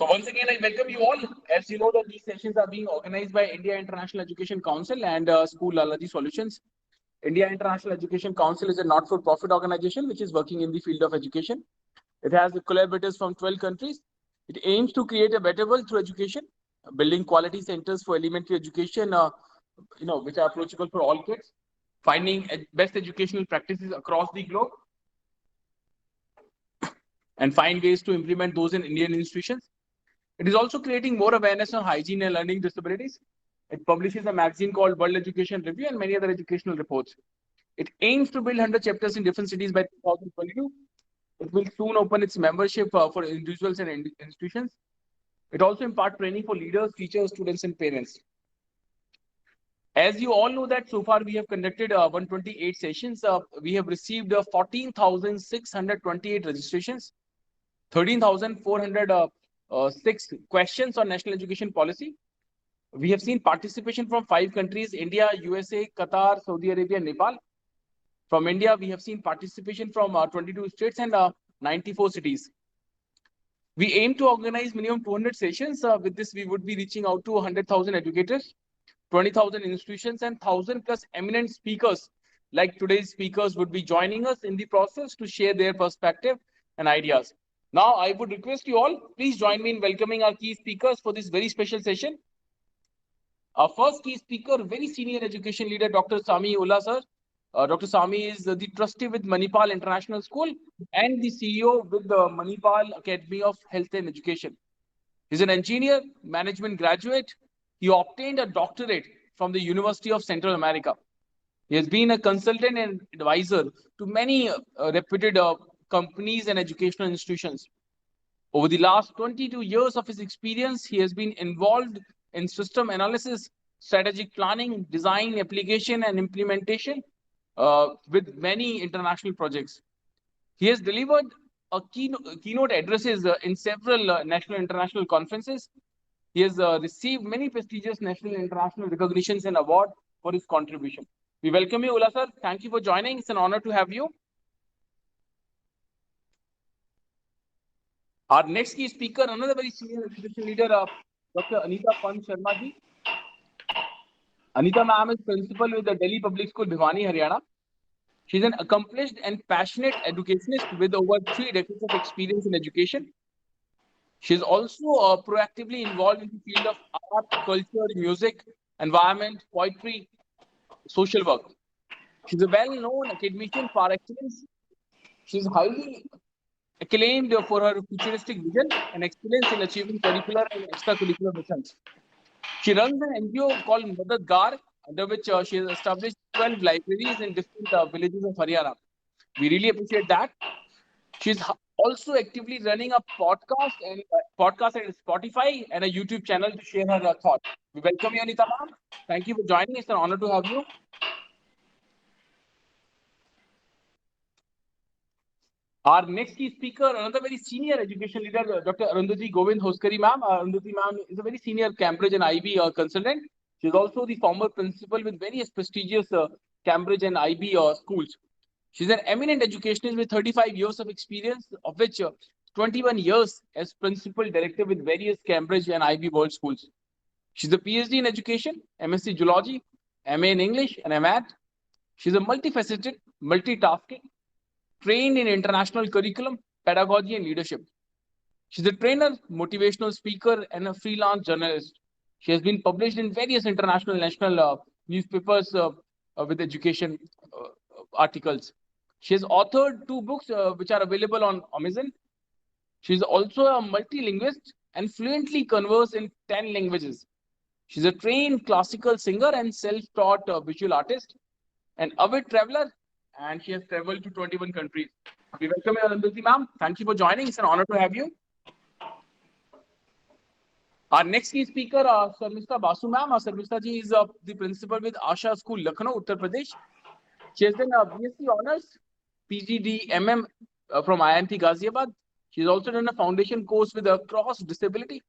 So once again, I welcome you all. As you know that these sessions are being organized by India International Education Council and School Allergy Solutions. India International Education Council is a not-for-profit organization which is working in the field of education. It has collaborators from 12 countries. It aims to create a better world through education, building quality centers for elementary education, which are approachable for all kids, finding best educational practices across the globe, and find ways to implement those in Indian institutions. It is also creating more awareness on hygiene and learning disabilities. It publishes a magazine called World Education Review and many other educational reports. It aims to build 100 chapters in different cities by 2022. It will soon open its membership for individuals and institutions. It also imparts training for leaders, teachers, students, and parents. As you all know that so far we have conducted 128 sessions. We have received 14,628 registrations, 13,406 questions on national education policy. We have seen participation from 5 countries: India, USA, Qatar, Saudi Arabia, Nepal. From India, we have seen participation from 22 states and 94 cities. We aim to organize minimum 200 sessions. With this, we would be reaching out to 100,000 educators, 20,000 institutions, and 1,000 plus eminent speakers like today's speakers would be joining us in the process to share their perspective and ideas. Now, I would request you all, please join me in welcoming our key speakers for this very special session. Our first key speaker, very senior education leader, Dr. Sami Ullah, sir. Dr. Sami is the trustee with Manipal International School and the CEO with the Manipal Academy of Health and Education. He's an engineer, management graduate. He obtained a doctorate from the University of Central America. He has been a consultant and advisor to many reputed companies and educational institutions. Over the last 22 years of his experience, he has been involved in system analysis, strategic planning, design, application, and implementation with many international projects. He has delivered keynote addresses in several national and international conferences. He has received many prestigious national and international recognitions and awards for his contribution. We welcome you, Ullah sir. Thank you for joining. It's an honor to have you. Our next key speaker, another very senior education leader, Dr. Anita Pant Sharma ji. Anita ma'am is principal with the Delhi Public School, Bhiwani, Haryana. She's an accomplished and passionate educationist with over 3 decades of experience in education. She's also proactively involved in the field of art, culture, music, environment, poetry, social work. She's a well-known academician par excellence. She's highly acclaimed for her futuristic vision and excellence in achieving curricular and extracurricular missions. She runs an NGO called Madad Gar, under which she has established 12 libraries in different villages of Haryana. We really appreciate that. She's also actively running a podcast at Spotify and a YouTube channel to share her thoughts. We welcome you, Anita ma'am. Thank you for joining. It's an honor to have you. Our next key speaker, another very senior education leader, Dr. Arundhati Govind Hoskari ma'am. Arundhati ma'am is a very senior Cambridge and IB consultant. She's also the former principal with various prestigious Cambridge and IB schools. She's an eminent educationist with 35 years of experience, of which 21 years as principal director with various Cambridge and IB World schools. She's a PhD in education, MSc Geology, MA in English, and MAD. She's a multifaceted, multitasking, trained in international curriculum, pedagogy, and leadership. She's a trainer, motivational speaker, and a freelance journalist. She has been published in various international and national newspapers with education articles. She has authored 2 books which are available on Amazon. She's also a multilinguist and fluently converses in 10 languages. She's a trained classical singer and self-taught visual artist, an avid traveler, and she has traveled to 21 countries. We welcome you, Arundhati ma'am. Thank you for joining. It's an honor to have you. Our next key speaker, Sarmista Basu ma'am. Sarmista ji is the principal with Asha School, Lucknow, Uttar Pradesh. She has done BSc Honours, PGD MM from IIT Ghaziabad. She's also done a foundation course with Cross Disability,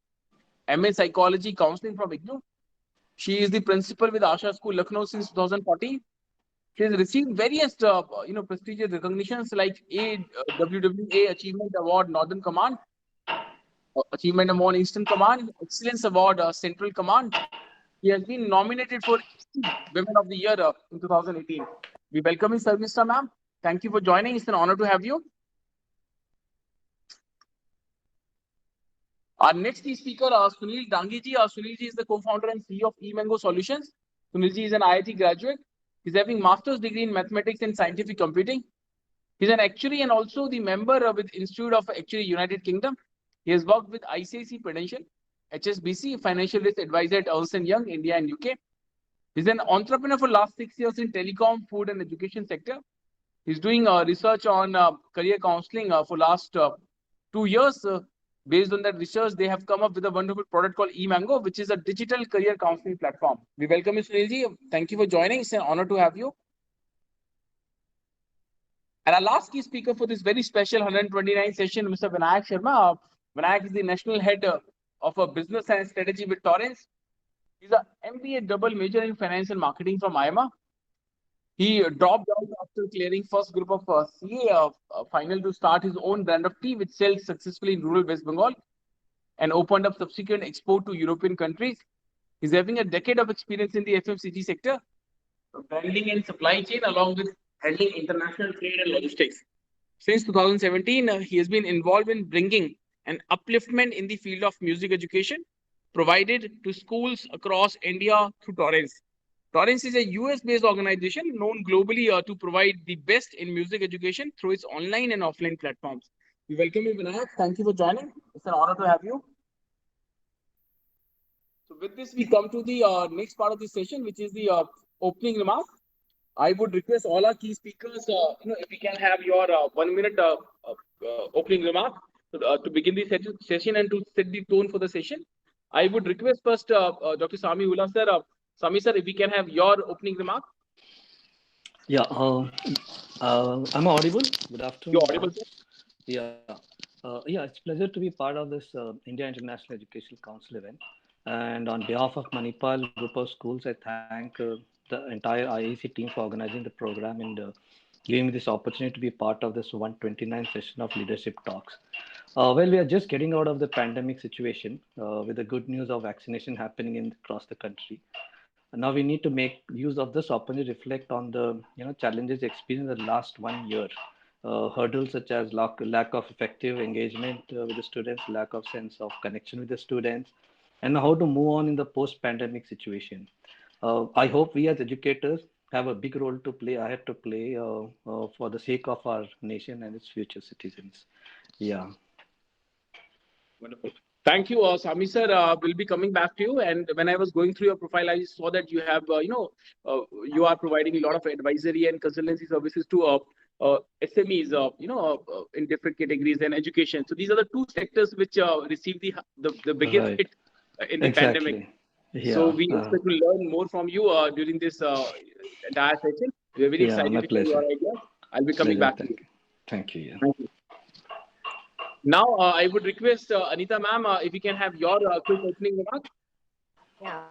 MA Psychology Counseling from IGNOU. She is the principal with Asha School, Lucknow since 2014. She has received various prestigious recognitions like WWA Achievement Award, Northern Command, Achievement Award Eastern Command, Excellence Award Central Command. He has been nominated for Women of the Year in 2018. We welcome you, Sir, Mr. Ma'am. Thank you for joining. It's an honor to have you. Our next key speaker, Sunil Dangiji. Sunil ji is the co-founder and CEO of eMango Solutions. Sunil ji is an IIT graduate. He's having master's degree in mathematics and scientific computing. He's an actuary and also the member with Institute of Actuary United Kingdom. He has worked with ICICI Prudential, HSBC, financial risk advisor at Ernst & Young, India and UK. He's an entrepreneur for last 6 years in telecom, food and education sector. He's doing research on career counseling for last 2 years. Based on that research, they have come up with a wonderful product called eMango, which is a digital career counseling platform. We welcome you, Sunilji. Thank you for joining. It's an honor to have you. And our last key speaker for this very special 129 session, Mr. Vinayak Sharma. Vinayak is the national head of a business and strategy with Torrens. He's an MBA double major in finance and marketing from IIMA. He dropped out after clearing first group of CA final to start his own brand of tea, which sells successfully in rural West Bengal and opened up subsequent export to European countries. He's having a decade of experience in the FMCG sector, branding and supply chain, along with handling international trade and logistics. Since 2017, he has been involved in bringing an upliftment in the field of music education provided to schools across India through Torrens. Torrens is a US-based organization known globally to provide the best in music education through its online and offline platforms. We welcome you, Vinayak. Thank you for joining. It's an honor to have you. So with this, we come to the next part of the session, which is the opening remarks. I would request all our key speakers, if we can have your 1 minute opening remark to begin the session and to set the tone for the session. I would request first Dr. Sami Ullah sir. Sami sir, if we can have your opening remark. Yeah, I'm audible. Good afternoon. You're audible, sir. Yeah, it's a pleasure to be part of this India International Educational Council event. And on behalf of Manipal Group of Schools, I thank the entire IAC team for organizing the program and giving me this opportunity to be part of this 129 session of leadership talks. Well, we are just getting out of the pandemic situation with the good news of vaccination happening across the country. Now we need to make use of this opportunity to reflect on the challenges experienced in the last 1 year. Hurdles such as lack of effective engagement with the students, lack of sense of connection with the students, and how to move on in the post-pandemic situation. I hope we as educators have a big role to play, I have to play for the sake of our nation and its future citizens. Yeah. Wonderful. Thank you, Sami sir. We'll be coming back to you. And when I was going through your profile, I saw that you have, you are providing a lot of advisory and consultancy services to SMEs, in different categories and education. So these are the two sectors which received the biggest Right. hit in the pandemic. Yeah. So we expect to learn more from you during this entire session. We are very excited my to hear your pleasure. ideas. I'll be coming back to you. Thank you. Yeah. Thank you. Now, I would request Anita ma'am, if you can have your quick opening remarks. Yeah.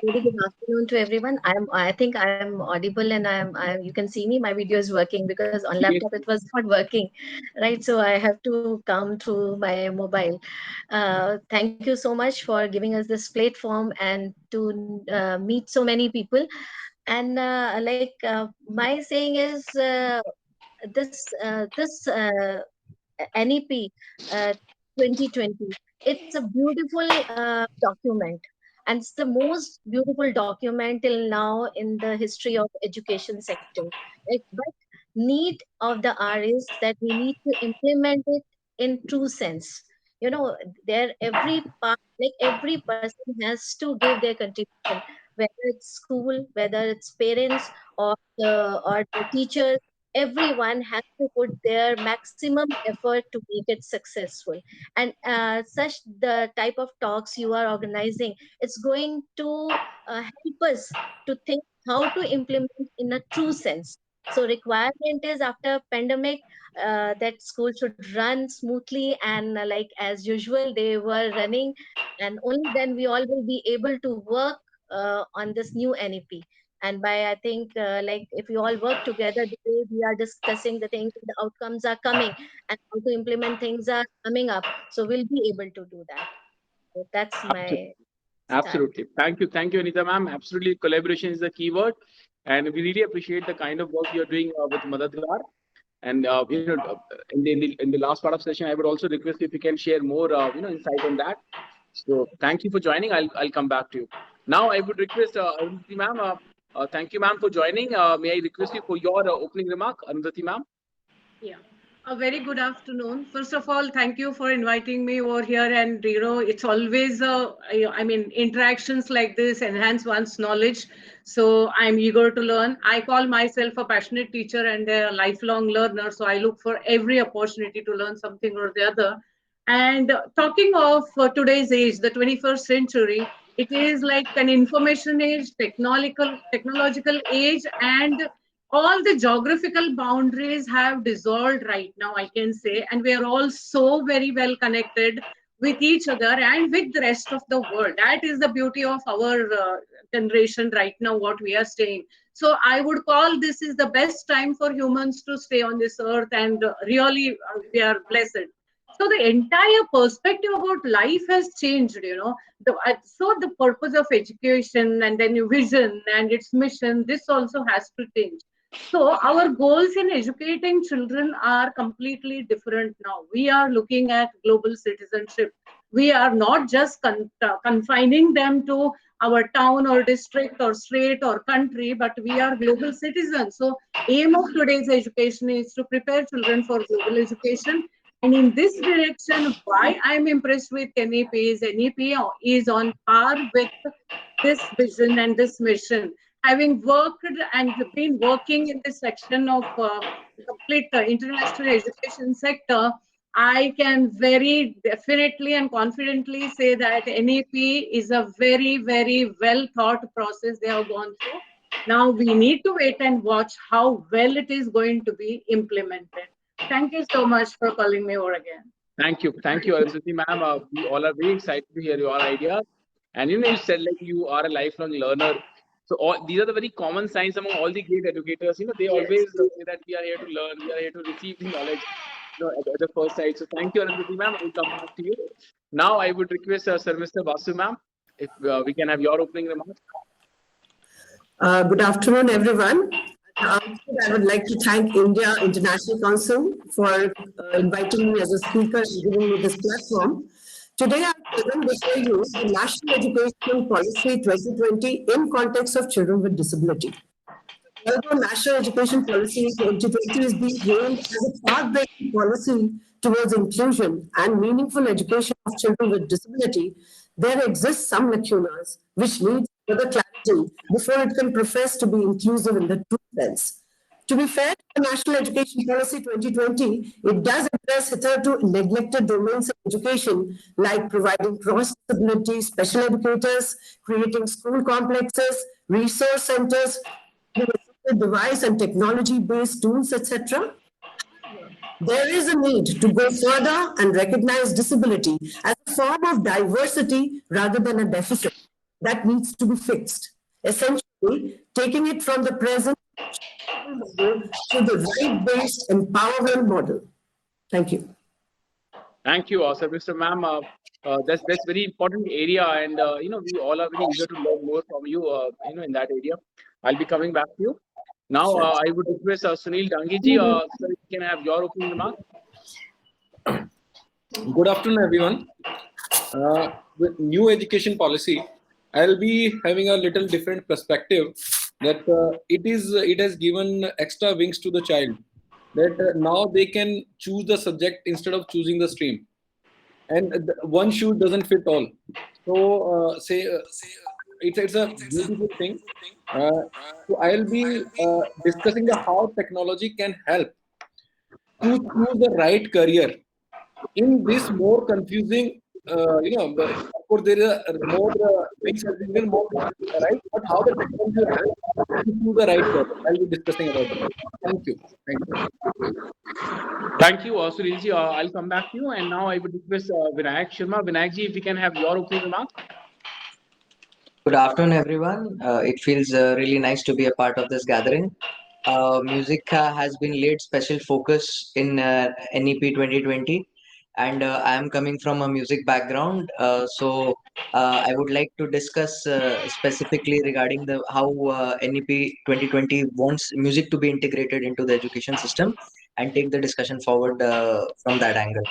Very good afternoon to everyone. I think I'm audible and you can see me. My video is working because on laptop it was not working, right? So I have to come through my mobile. Thank you so much for giving us this platform and to meet so many people. And my saying is this NEP uh, 2020. It's a beautiful document, and it's the most beautiful document till now in the history of education sector. But need of the hour is that we need to implement it in true sense. You know, there every part, like every person has to give their contribution, whether it's school, whether it's parents or the teachers. Everyone has to put their maximum effort to make it successful, and such the type of talks you are organizing, it's going to help us to think how to implement in a true sense. So requirement is after pandemic that school should run smoothly, and like as usual they were running, and only then we all will be able to work on this new NEP. And by I think like if we all work together, the way day we are discussing the things, the outcomes are coming, and how to implement things are coming up. So we'll be able to do that. So that's my start. Absolutely. Thank you, Anita ma'am. Absolutely, collaboration is the key word, and we really appreciate the kind of work you're doing with Madadgar. And in the last part of session, I would also request if you can share more insight on that. So thank you for joining. I'll come back to you. Now I would request Arundhati ma'am. Thank you, ma'am, for joining. May I request you for your opening remark, Arundhati ma'am? Yeah. A very good afternoon. First of all, thank you for inviting me over here. And, it's always, interactions like this enhance one's knowledge. So I'm eager to learn. I call myself a passionate teacher and a lifelong learner. So I look for every opportunity to learn something or the other. And talking of today's age, the 21st century, it is like an information age, technological age, and all the geographical boundaries have dissolved right now, I can say, and we are all so very well connected with each other and with the rest of the world. That is the beauty of our generation right now, what we are staying. So I would call this is the best time for humans to stay on this earth, and really we are blessed. So the entire perspective about life has changed, so the purpose of education and then your vision and its mission, this also has to change. So our goals in educating children are completely different now. We are looking at global citizenship. We are not just confining them to our town or district or state or country, but we are global citizens. So aim of today's education is to prepare children for global education. And in this direction, why I'm impressed with NEP is NEP is on par with this vision and this mission. Having worked and been working in this section of complete international education sector, I can very definitely and confidently say that NEP is a very, very well thought process they have gone through. Now we need to wait and watch how well it is going to be implemented. Thank you so much for calling me over again. Thank you, Arundhati ma'am. We all are very excited to hear your ideas. And you said like you are a lifelong learner. So these are the very common signs among all the great educators. They always say that we are here to learn, we are here to receive the knowledge. At the first sight. So thank you, Arundhati ma'am. I will come back to you. Now I would request Sir Mr. Basu ma'am, if we can have your opening remarks. Good afternoon, everyone. I would like to thank India International Council for inviting me as a speaker and giving me this platform. Today, I present before you the National Education Policy 2020 in context of children with disability. Although National Education Policy 2020 is being hailed as a path-breaking policy towards inclusion and meaningful education of children with disability, there exist some lacunas which need further clarity before it can profess to be inclusive in the true sense. To be fair to the National Education Policy 2020, it does address hitherto neglected domains of education like providing cross-disability special educators, creating school complexes, resource centers, device and technology-based tools, etc. There is a need to go further and recognize disability as a form of diversity rather than a deficit that needs to be fixed. Essentially, taking it from the present model to the right-based empowerment model. Thank you. Thank you, Sir Mr. Ma'am. That's very important area, and we all are very eager to learn more from you. In that area, I'll be coming back to you. Now, I would request Sunil Dangi-ji, sir, you can have your opening remark. Good afternoon, everyone. With new education policy, I'll be having a little different perspective that it has given extra wings to the child. That now they can choose the subject instead of choosing the stream, and one shoe doesn't fit all. So it's a beautiful thing. So I'll be discussing how technology can help to choose the right career in this more confusing. Of course, there is more things have been more right, but how the technology helps to choose the right career. I'll be discussing about that. Thank you. Thank you, Sunil-ji. I'll come back to you, and now I would request Vinayak Sharma. Vinayak-ji, if we can have your opening remark. Good afternoon, everyone. It feels really nice to be a part of this gathering. music has been laid special focus in NEP 2020, and I am coming from a music background, so I would like to discuss specifically regarding the how NEP 2020 wants music to be integrated into the education system, and take the discussion forward from that angle.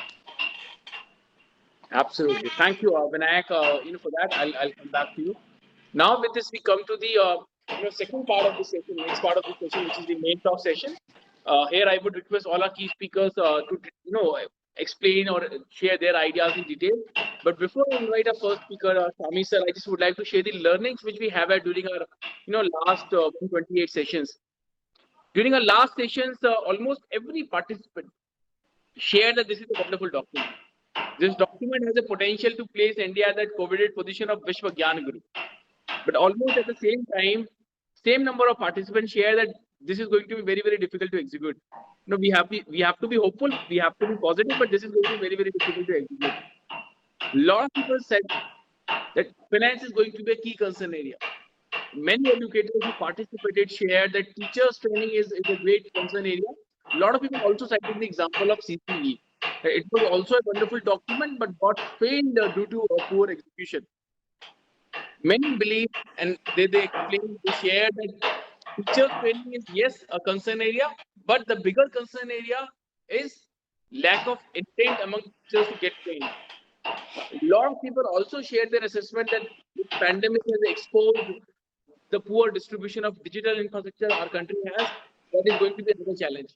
Absolutely. Thank you, Vinayak. For that, I'll come back to you. Now, with this, we come to the second part of the session, next part of the session, which is the main talk session. Here, I would request all our key speakers to explain or share their ideas in detail. But before I invite our first speaker, Swami sir, I just would like to share the learnings which we have had during our last 128 sessions. During our last sessions, almost every participant shared that this is a wonderful document. This document has a potential to place India at that coveted position of Vishwa Gyan Guru. But almost at the same time, same number of participants share that this is going to be very, very difficult to execute. We have to be hopeful, we have to be positive, but this is going to be very, very difficult to execute. A lot of people said that finance is going to be a key concern area. Many educators who participated shared that teachers training is a great concern area. A lot of people also cited the example of CCE. It was also a wonderful document, but got failed due to poor execution. Many believe, and they explain, they share that teacher training is yes a concern area, but the bigger concern area is lack of intent among teachers to get trained. A lot of people also share their assessment that this pandemic has exposed the poor distribution of digital infrastructure our country has. That is going to be another challenge.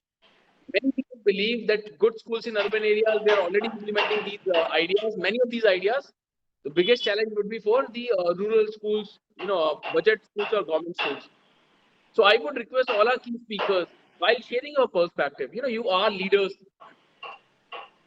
Many people believe that good schools in urban areas, they are already implementing these ideas. Many of these ideas, the biggest challenge would be for the rural schools, budget schools or government schools. So I would request all our key speakers, while sharing your perspective, you are leaders,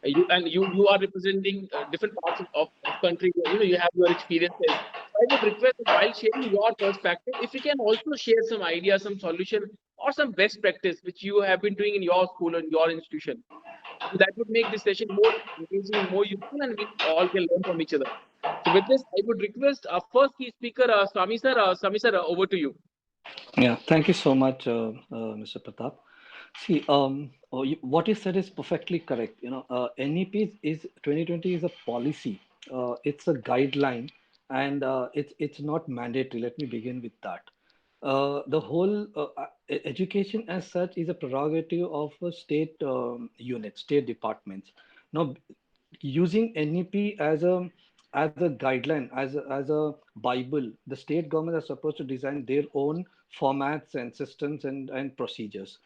you are representing different parts of country. You have your experiences. I would request that while sharing your perspective, if you can also share some ideas, some solution, or some best practice which you have been doing in your school and your institution. So that would make this session more engaging, more useful, and we all can learn from each other. So with this, I would request our first key speaker, Swami sir. Swami sir, over to you. Yeah, thank you so much, Mr. Pratap. See, what you said is perfectly correct. NEP is 2020 is a policy. It's a guideline, and it's not mandatory. Let me begin with that. The whole education as such is a prerogative of a state unit, state departments. Now, using NEP as a guideline, as a Bible, the state government are supposed to design their own formats and systems and procedures.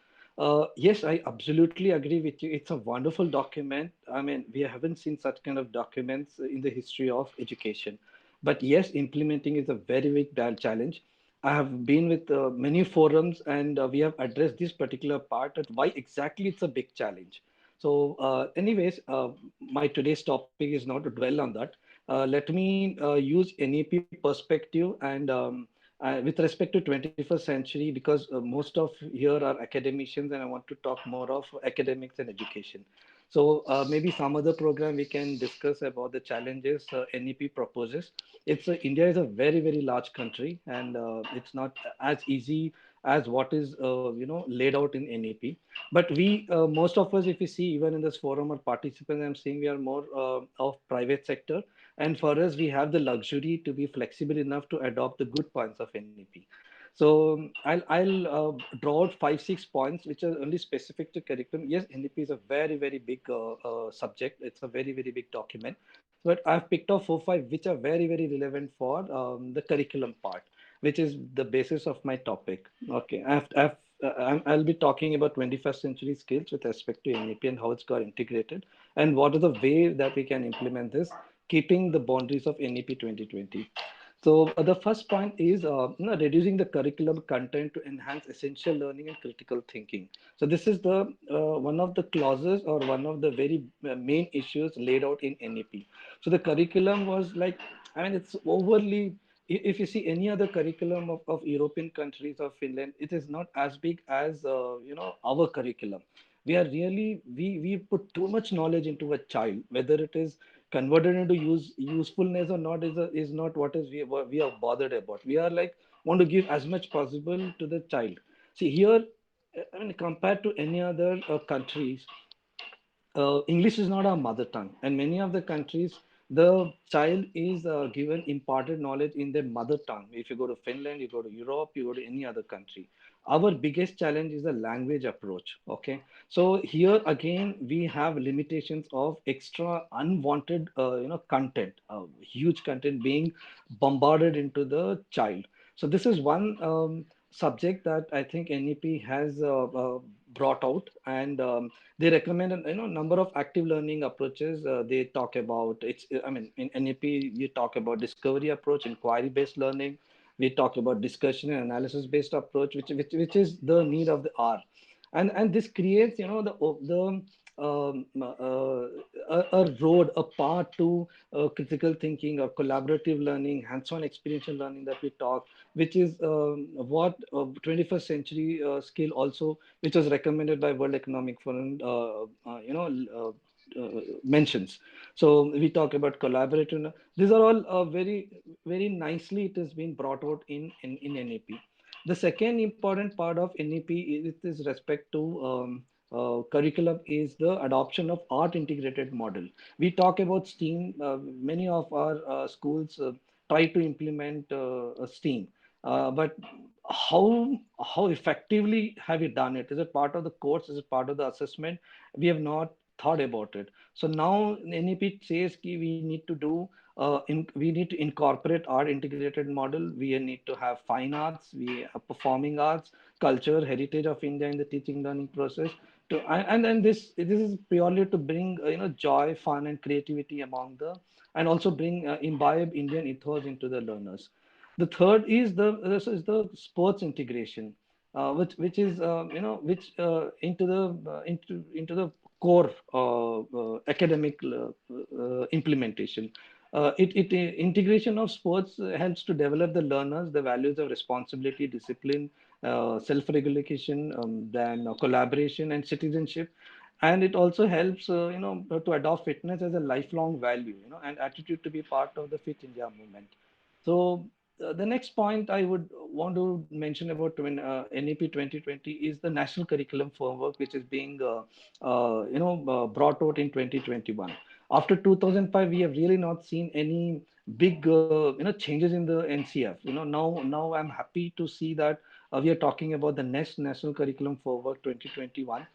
Yes, I absolutely agree with you. It's a wonderful document. I mean, we haven't seen such kind of documents in the history of education. But yes, implementing is a very big challenge. I have been with many forums, and we have addressed this particular part at why exactly it's a big challenge. So, anyways, my today's topic is not to dwell on that. Let me use NEP perspective and with respect to 21st century, because most of here are academicians, and I want to talk more of academics and education. So maybe some other program we can discuss about the challenges NEP proposes. India is a very large country, and it's not as easy as what is laid out in NEP. But we most of us, if you see even in this forum or participants, I'm seeing we are more of private sector, and for us we have the luxury to be flexible enough to adopt the good points of NEP. So I'll draw out 5-6 points which are only specific to curriculum. Yes, NEP is a very big subject. It's a very big document, but I've picked up 4-5 which are very relevant for the curriculum part, which is the basis of my topic. Okay, I'll be talking about 21st century skills with respect to NEP and how it's got integrated, and what are the way that we can implement this, keeping the boundaries of NEP 2020. So the first point is reducing the curriculum content to enhance essential learning and critical thinking. So this is the one of the clauses or one of the very main issues laid out in NEP. So the curriculum was like, I mean, it's overly. If you see any other curriculum of European countries or Finland, it is not as big as our curriculum. We are really we put too much knowledge into a child, whether it is converted into usefulness or not is not what is we are bothered about. We are like want to give as much possible to the child. See here, I mean, compared to any other countries, English is not our mother tongue, and many of the countries, the child is given imparted knowledge in their mother tongue. If you go to Finland, you go to Europe, you go to any other country. Our biggest challenge is the language approach. Okay, so here again we have limitations of extra unwanted, content, huge content being bombarded into the child. So this is one subject that I think NEP has brought out, and they recommend number of active learning approaches. They talk about it's. I mean, in NEP we talk about discovery approach, inquiry based learning. We talk about discussion and analysis based approach, which is the need of the hour, and this creates the a road, a path to critical thinking or collaborative learning, hands-on experiential learning that we talk, which is what 21st century skill also, which was recommended by World Economic Forum, mentions. So we talk about collaborative. These are all very, very nicely it has been brought out in NEP. The second important part of NEP is with respect to curriculum is the adoption of art integrated model. We talk about STEAM. Many of our schools try to implement STEAM, but how effectively have you done it? Is it part of the course? Is it part of the assessment? We have not thought about it. So now NEP says we need to do we need to incorporate art integrated model. We need to have fine arts, we have performing arts, culture, heritage of India in the teaching learning process. And then this is purely to bring joy, fun, and creativity among the, and also bring imbibe Indian ethos into the learners. The third is the sports integration, which is which into the core academic implementation. Integration of sports helps to develop the learners the values of responsibility, discipline, self-regulation, then collaboration and citizenship, and it also helps to adopt fitness as a lifelong value, and attitude to be part of the Fit India movement. So the next point I would want to mention about NEP 2020 is the national curriculum framework, which is being brought out in 2021. After 2005, we have really not seen any big changes in the NCF. Now I'm happy to see that we are talking about the next national curriculum framework 2021.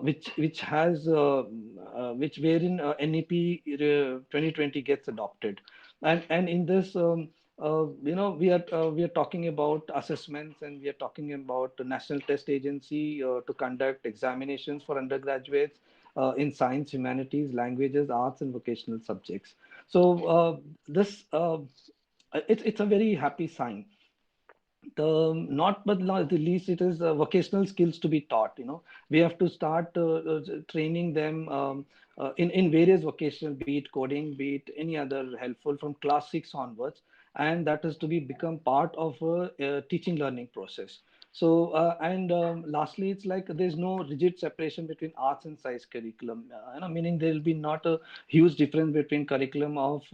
Which has which wherein NEP 2020 gets adopted, and in this we are talking about assessments, and we are talking about the National Test Agency to conduct examinations for undergraduates in science, humanities, languages, arts, and vocational subjects. So this it's a very happy sign. The not but not the least, it is vocational skills to be taught. We have to start training them in various vocational, be it coding, be it any other helpful from class 6 onwards, and that is to be become part of a teaching learning process. So and lastly, it's like there's no rigid separation between arts and science curriculum, meaning there will be not a huge difference between curriculum of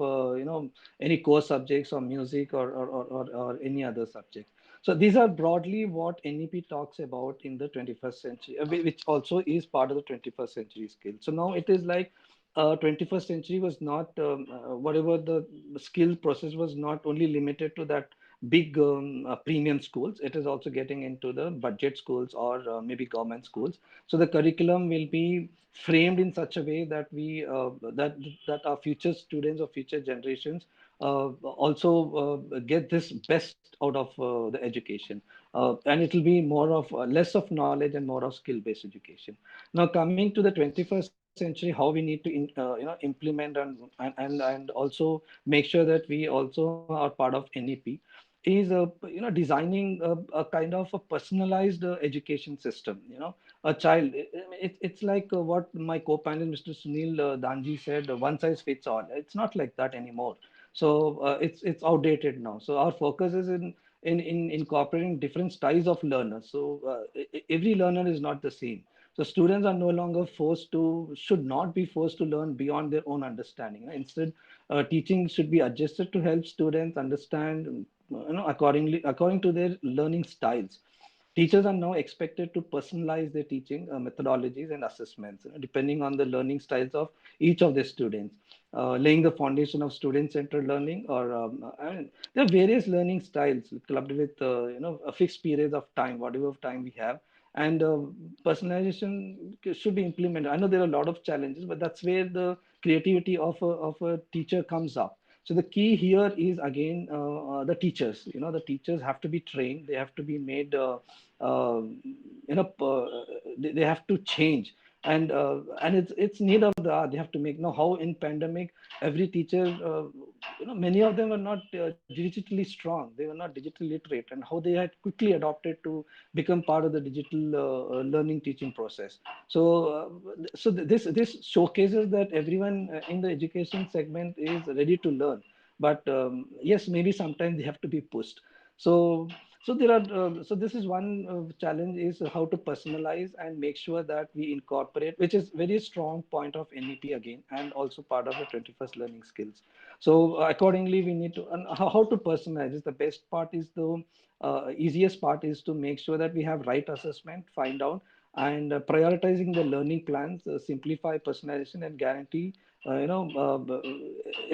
any core subjects or music or any other subject. So these are broadly what NEP talks about in the 21st century, which also is part of the 21st century skill. So now it is like 21st century was not, whatever the skill process was not only limited to that big premium schools. It is also getting into the budget schools or maybe government schools. So the curriculum will be framed in such a way that we that our future students or future generations also get this best out of the education, and it will be more of less of knowledge and more of skill-based education. Now coming to the 21st century, how we need to implement and also make sure that we also are part of NEP is designing a kind of a personalized education system. A child, it's like what my co-panelist Mr. Sunil Danji said, one size fits all. It's not like that anymore. So it's outdated now. So our focus is in incorporating different styles of learners. So every learner is not the same. So students are no longer should not be forced to learn beyond their own understanding. Instead, teaching should be adjusted to help students understand, according to their learning styles. teachers are now expected to personalize their teaching methodologies and assessments, depending on the learning styles of each of the students, laying the foundation of student-centered learning. Or I mean, there are various learning styles clubbed with a fixed period of time, whatever of time we have, and personalization should be implemented. I know there are a lot of challenges, but that's where the creativity of a teacher comes up. So the key here is again the teachers. The teachers have to be trained. They have to be made. Uh, they have to change, and it's need of the hour. They have to make. How in pandemic every teacher, many of them were not digitally strong. They were not digitally literate, and how they had quickly adopted to become part of the digital learning teaching process. So this showcases that everyone in the education segment is ready to learn, but yes, maybe sometimes they have to be pushed. So this is one challenge, is how to personalize and make sure that we incorporate, which is very strong point of NEP again, and also part of the 21st learning skills. So accordingly, we need to, and how to personalize is the best part. Is the easiest part is to make sure that we have right assessment, find out, and prioritizing the learning plans, simplify personalization, and guarantee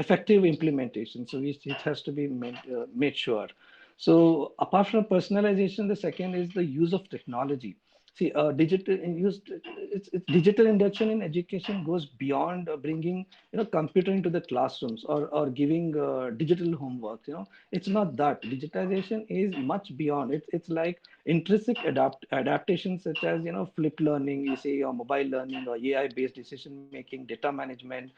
effective implementation. So it has to be made sure. So apart from personalization, the second is the use of technology. See, digital induction in education goes beyond bringing computer into the classrooms, or giving digital homework. It's not that. Digitization is much beyond. It's like intrinsic adaptations, such as flipped learning, you say, or mobile learning, or AI based decision making, data management,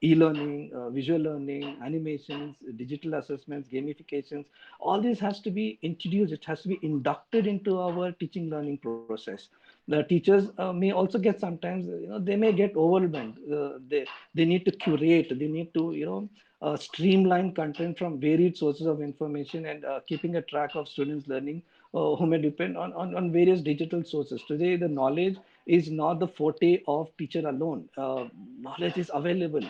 e-learning, visual learning, animations, digital assessments, gamifications. All this has to be introduced. It has to be inducted into our teaching learning process. The teachers may also get sometimes, they may get overwhelmed. They need to curate. They need to streamline content from varied sources of information, and keeping a track of students learning, who may depend on various digital sources. Today, the knowledge is not the forte of teacher alone. Knowledge is available,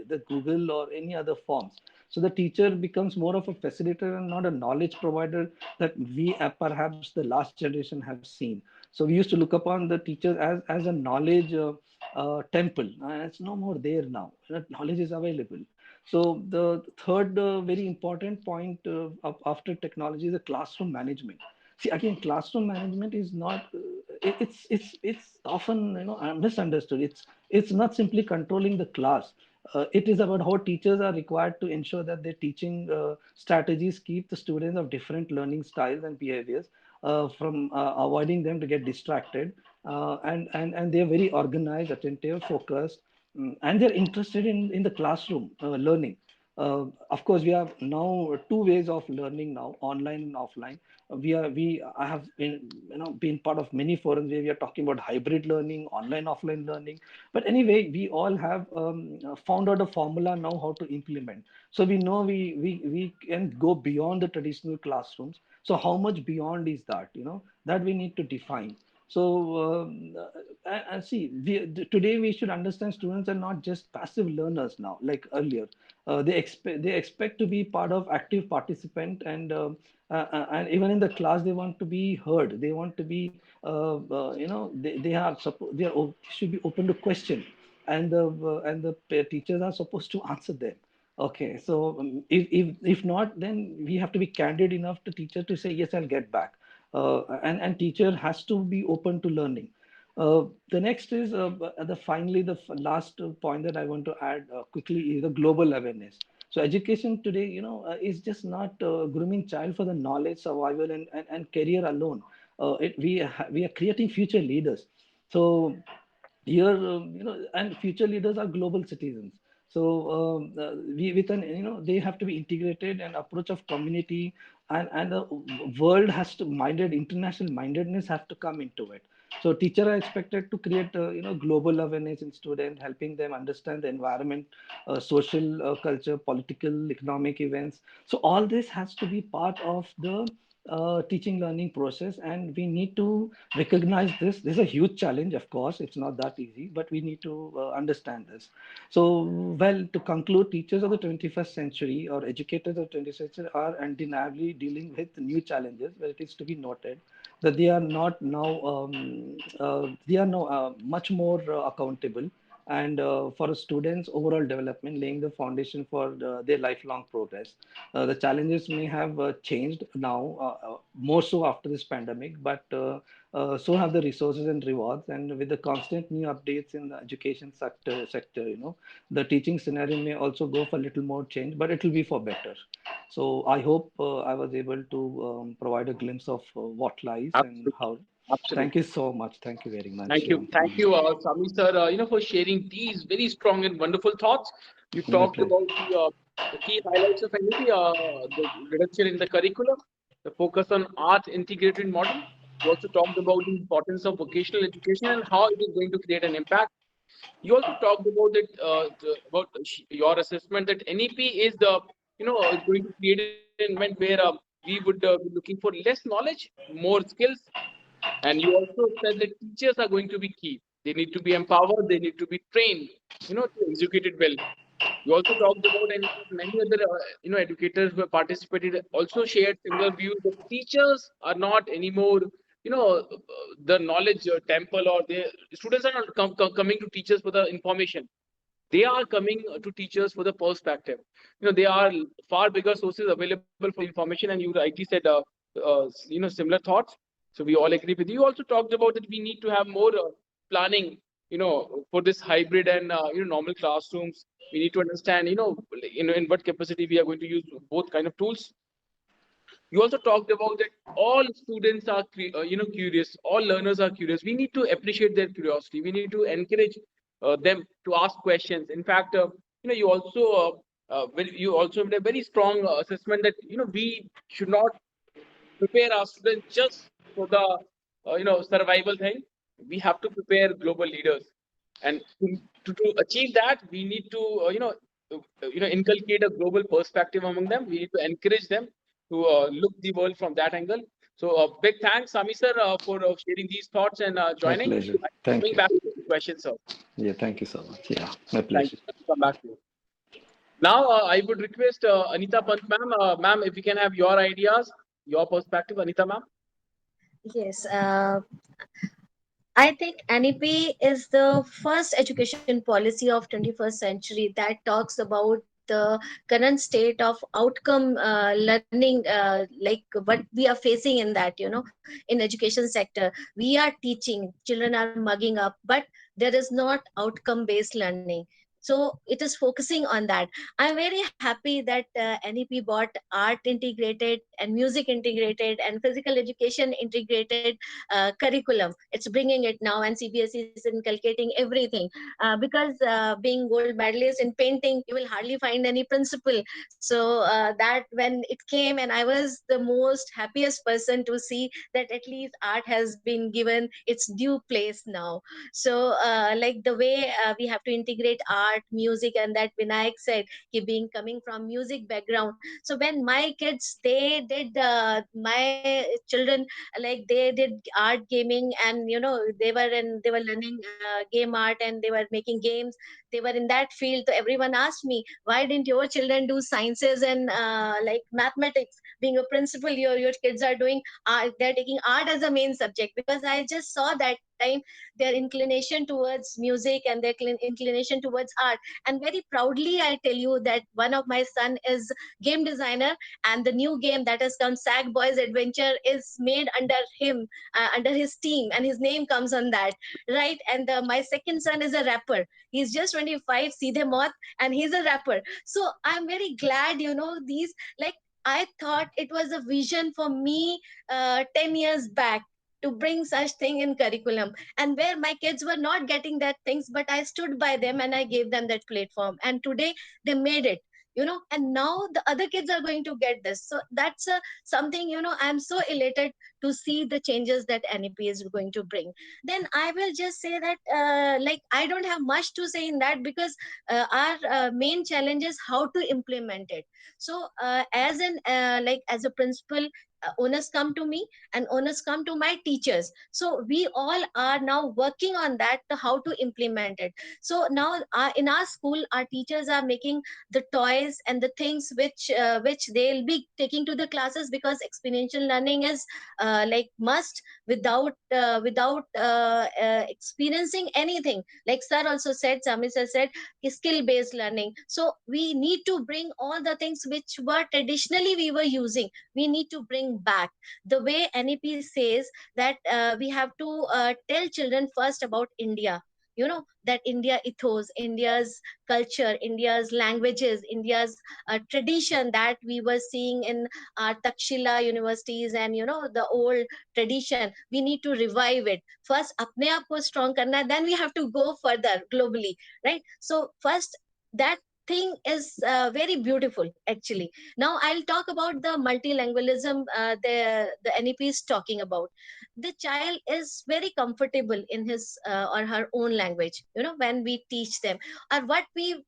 the Google or any other forms. So the teacher becomes more of a facilitator and not a knowledge provider that we perhaps the last generation have seen. So we used to look upon the teachers as a knowledge temple. It's no more there now. That knowledge is available. So the third very important point after technology is the classroom management. See, again, classroom management is not. It's often misunderstood. It's not simply controlling the class. It is about how teachers are required to ensure that their teaching strategies keep the students of different learning styles and behaviors from avoiding them to get distracted, and they're very organized, attentive, focused, and they're interested in the classroom learning. Of course, we have now two ways of learning now, online and offline. I have been part of many forums where we are talking about hybrid learning, online offline learning. But anyway, we all have found out a formula now how to implement. So we know we can go beyond the traditional classrooms. So how much beyond is that? That we need to define. So see, today we should understand students are not just passive learners now, like earlier. They expect to be part of active participant, and even in the class they want to be heard. They want to be they should be open to question, and the teachers are supposed to answer them. Okay, so if not, then we have to be candid enough to teacher to say yes, I'll get back, and teacher has to be open to learning. The next is the last point that I want to add quickly is the global awareness. So education today, is just not grooming child for the knowledge, survival, and career alone. We are creating future leaders. So here, and future leaders are global citizens. So we with an they have to be integrated, and approach of community, and the world has to minded international mindedness have to come into it. So teacher are expected to create global awareness in student, helping them understand the environment, social, culture, political, economic events. So all this has to be part of the teaching learning process, and we need to recognize this. This is a huge challenge, of course. It's not that easy, but we need to understand this. So, well, to conclude, teachers of the 21st century, or educators of the 20th century, are undeniably dealing with new challenges, but it is to be noted that they are not now they are now much more accountable, and for students overall development, laying the foundation for their lifelong progress. The challenges may have changed now, more so after this pandemic, but so have the resources and rewards. And with the constant new updates in the education sector, the teaching scenario may also go for a little more change, but it will be for better. So I hope I was able to provide a glimpse of what lies and Absolutely. how. Absolutely. Thank you so much. Thank you very much. Thank you. Thank you, Sami sir, for sharing these very strong and wonderful thoughts. You My talked pleasure. about the key highlights of NEP, the reduction in the curriculum, the focus on art integrated model. You also talked about the importance of vocational education and how it is going to create an impact. You also talked about it, your assessment that NEP is going to create an environment where we would be looking for less knowledge, more skills, and you also said that teachers are going to be key. They need to be empowered. They need to be trained, to execute it well. You also talked about, and many other, educators who have participated also shared similar views that teachers are not anymore, the knowledge temple, or the students are not coming to teachers for the information. They are coming to teachers for the perspective. There are far bigger sources available for information, and you rightly said, similar thoughts. So we all agree with you. You also talked about that we need to have more planning, for this hybrid and normal classrooms. We need to understand, in what capacity we are going to use both kind of tools. You also talked about that all students are curious, all learners are curious. We need to appreciate their curiosity. We need to encourage them to ask questions. In fact, you also made a very strong assessment that we should not prepare our students just for the survival thing. We have to prepare global leaders, and to achieve that, we need to inculcate a global perspective among them. We need to encourage them to look the world from that angle. So big thanks, Sami sir, for sharing these thoughts and My joining. pleasure. Thank Coming you. back to the questions, sir. Yeah, thank you so much. Yeah, my Thank pleasure. you. Come back to you. Now, I would request Anita Pant, ma'am. Ma'am, if we can have your ideas, your perspective, Anita, ma'am. Yes, I think NEP is the first education policy of 21st century that talks about the current state of outcome learning, like what we are facing in that, in education sector. We are teaching, children are mugging up, but there is not outcome based learning. So it is focusing on that. I'm very happy that NEP bought art integrated and music integrated and physical education integrated curriculum. It's bringing it now, and CBSE is inculcating everything, because being gold medalist in painting, you will hardly find any principal. So that when it came, and I was the most happiest person to see that at least art has been given its due place now. So like the way we have to integrate art, music, and that Vinayak said, he being coming from music background. So when my kids, they did, my children, like they did art gaming, and they were learning game art, and they were making games. They were in that field. So everyone asked me, why didn't your children do sciences and like mathematics? Being a principal, your kids are doing art, they're taking art as a main subject. Because I just saw that time their inclination towards music and their inclination towards art. And very proudly I tell you that one of my son is game designer, and the new game that has come, Sack Boys Adventure, is made under him, under his team, and his name comes on that, right? And my second son is a rapper. He's just 25, Seedhe Moth, and he's a rapper. So I'm very glad, these, like, I thought it was a vision for me 10 years back to bring such thing in curriculum, and where my kids were not getting that things, but I stood by them and I gave them that platform, and today they made it, and now the other kids are going to get this. So that's something, I'm so elated to see the changes that NEP is going to bring. Then I will just say that like I don't have much to say in that, because our main challenge is how to implement it. So as an like as a principal, onus come to me and onus come to my teachers. So we all are now working on that, how to implement it. So now in our school, our teachers are making the toys and the things which they'll be taking to the classes, because experiential learning is like must. Without experiencing anything, like sir also said, Sami sir said, skill based learning. So we need to bring all the things which were traditionally we were using, we need to bring back. The way NEP says that we have to tell children first about India, that India ethos, India's culture, India's languages, India's tradition that we were seeing in our Takshila universities, and the old tradition, we need to revive it. First apne aap ko strong karna hai, then we have to go further globally, right? So first, that thing is very beautiful actually. Now I'll talk about the multilingualism the NEP is talking about. The child is very comfortable in his or her own language, when we teach them, or what we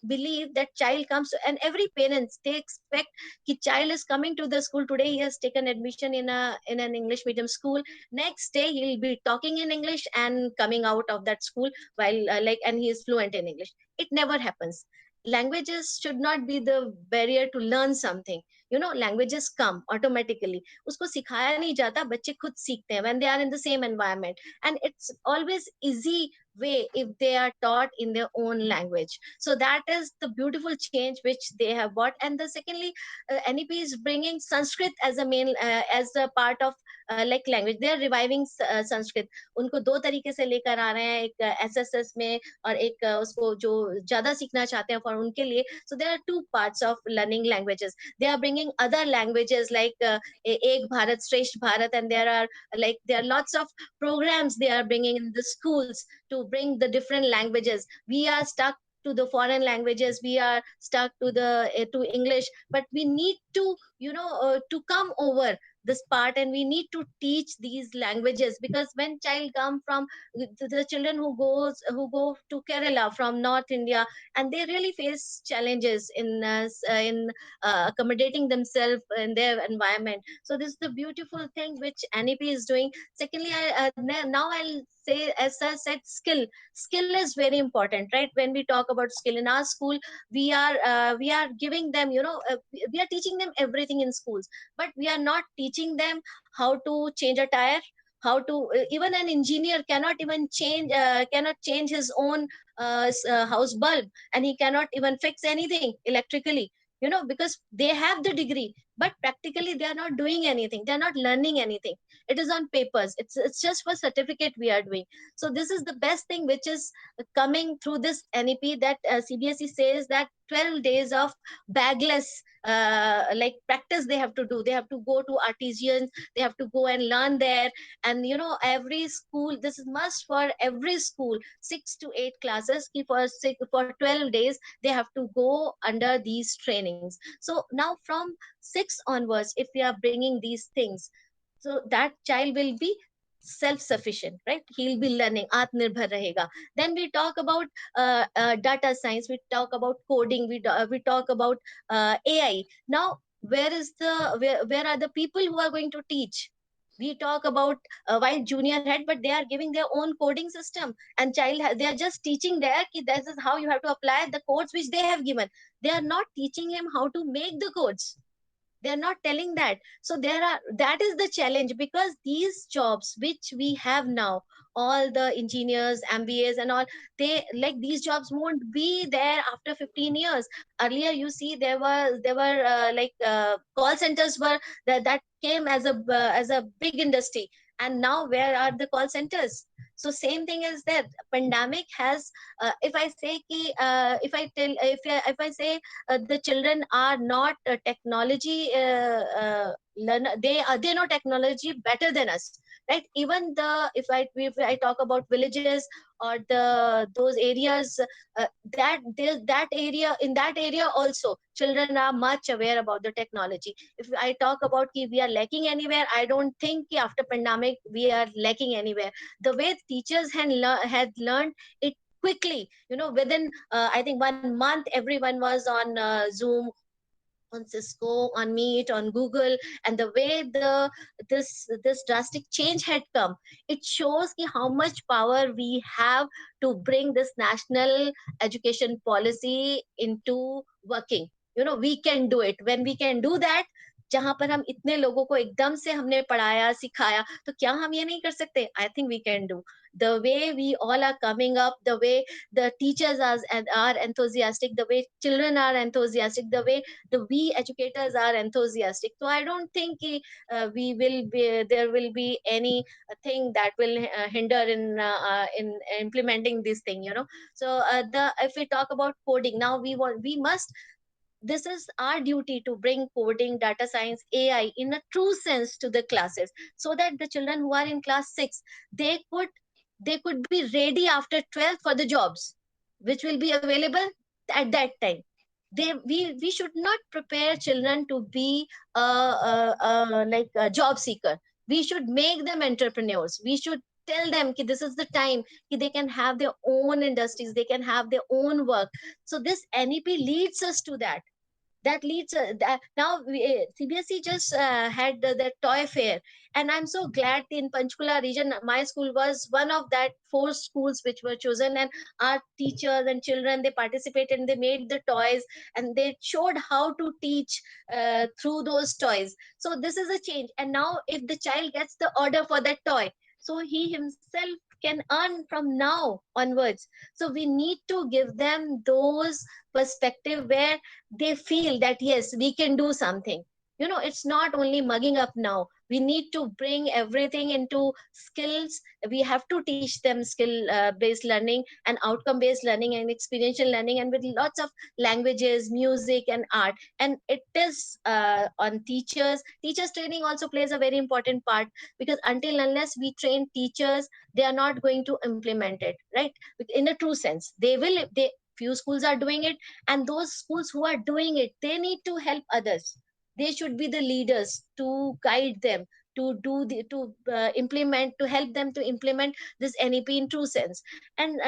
believe that child comes to, and every parents, they expect ki child is coming to the school today, he has taken admission in an English medium school, next day he'll be talking in English and coming out of that school while and he is fluent in English. It never happens. Languages should not be the barrier to learn something. Languages come automatically, usko sikhaya nahi jata, bacche khud seekhte hain when they are in the same environment, and it's always easy way if they are taught in their own language. So that is the beautiful change which they have brought. And the secondly, NEP is bringing Sanskrit as a main as a part of like language. They are reviving Sanskrit. उनको दो तरीके से लेकर आ रहे हैं, एक SSS में और एक उसको जो ज्यादा सीखना चाहते हैं for उनके लिए. So there are two parts of learning languages. They are bringing other languages like Ek Bharat Shresth Bharat, and there are lots of programs they are bringing in the schools to bring the different languages. We are stuck to the foreign languages, we are stuck to to English, but we need to to come over this part, and we need to teach these languages, because when child come from the children who go to Kerala from North India, and they really face challenges in accommodating themselves in their environment. So this is the beautiful thing which NEP is doing. Secondly, now I'll say, as I said, skill is very important, right? When we talk about skill in our school, we are giving them, we are teaching them everything in schools, but we are not teaching them how to change a tire, how to even an engineer cannot change his own house bulb, and he cannot even fix anything electrically, because they have the degree, but practically they are not doing anything, they are not learning anything. It is on papers, it's just for certificate we are doing. So this is the best thing which is coming through this NEP, that CBSE says that 12 days of bagless like practice they have to do. They have to go to artisans, they have to go and learn there. And every school, this is must for every school, 6 to 8 classes for 12 days they have to go under these trainings. So now from 6 onwards, if we are bringing these things, so that child will be self-sufficient, right? He'll be learning, atmanirbhar rahega. Then we talk about data science, we talk about coding, we talk about AI. Now where are the people who are going to teach? We talk about while junior head, but they are giving their own coding system, and they are just teaching there ki this is how you have to apply the codes which they have given. They are not teaching him how to make the codes, they are not telling that. So that is the challenge, because these jobs which we have now, all the engineers, MBAs and all, they like these jobs won't be there after 15 years. Earlier you see there were call centers were that came as a big industry, and now where are the call centers? So same thing is that pandemic has if I say ki if I say the children are not technology learner, they know technology better than us, right? Even if I talk about villages or those areas, that area, in that area also children are much aware about the technology. If I talk about ki we are lacking anywhere, I don't think ki after pandemic we are lacking anywhere. The way teachers had learned it quickly, within I think 1 month everyone was on Zoom, on Cisco, on Meet, on Google, and the way this drastic change had come, it shows ki how much power we have to bring this national education policy into working. We can do it. When we can do that, जहां पर हम इतने लोगों को एकदम से हमने पढ़ाया सिखाया, तो क्या हम ये नहीं कर सकते? I think we can do. The way we all are coming up, the way the teachers are enthusiastic, the way children are enthusiastic, the way we educators are enthusiastic. So I don't think there will be any thing that will hinder in implementing this thing. So if we talk about coding now, we must, this is our duty to bring coding, data science, AI in a true sense to the classes, so that the children who are in class 6, they could be ready after 12 for the jobs which will be available at that time. We should not prepare children to be like a job seeker. We should make them entrepreneurs. We should tell them that this is the time that they can have their own industries, they can have their own work. So this NEP leads us to that. That leads now CBSE just had the toy fair, and I'm so glad in Panchkula region my school was one of that 4 schools which were chosen, and our teachers and children, they participated and they made the toys and they showed how to teach through those toys. So this is a change, and now if the child gets the order for that toy, so he himself can earn from now onwards. So we need to give them those perspective where they feel that yes, we can do something. It's not only mugging up now. We need to bring everything into skills. We have to teach them skill based learning and outcome based learning and experiential learning, and with lots of languages, music and art. And it is on teachers training also plays a very important part, because until unless we train teachers, they are not going to implement it, right? In a true sense, they few schools are doing it, and those schools who are doing it, they need to help others. They should be the leaders to guide them to implement, to help them to implement this NEP in true sense. And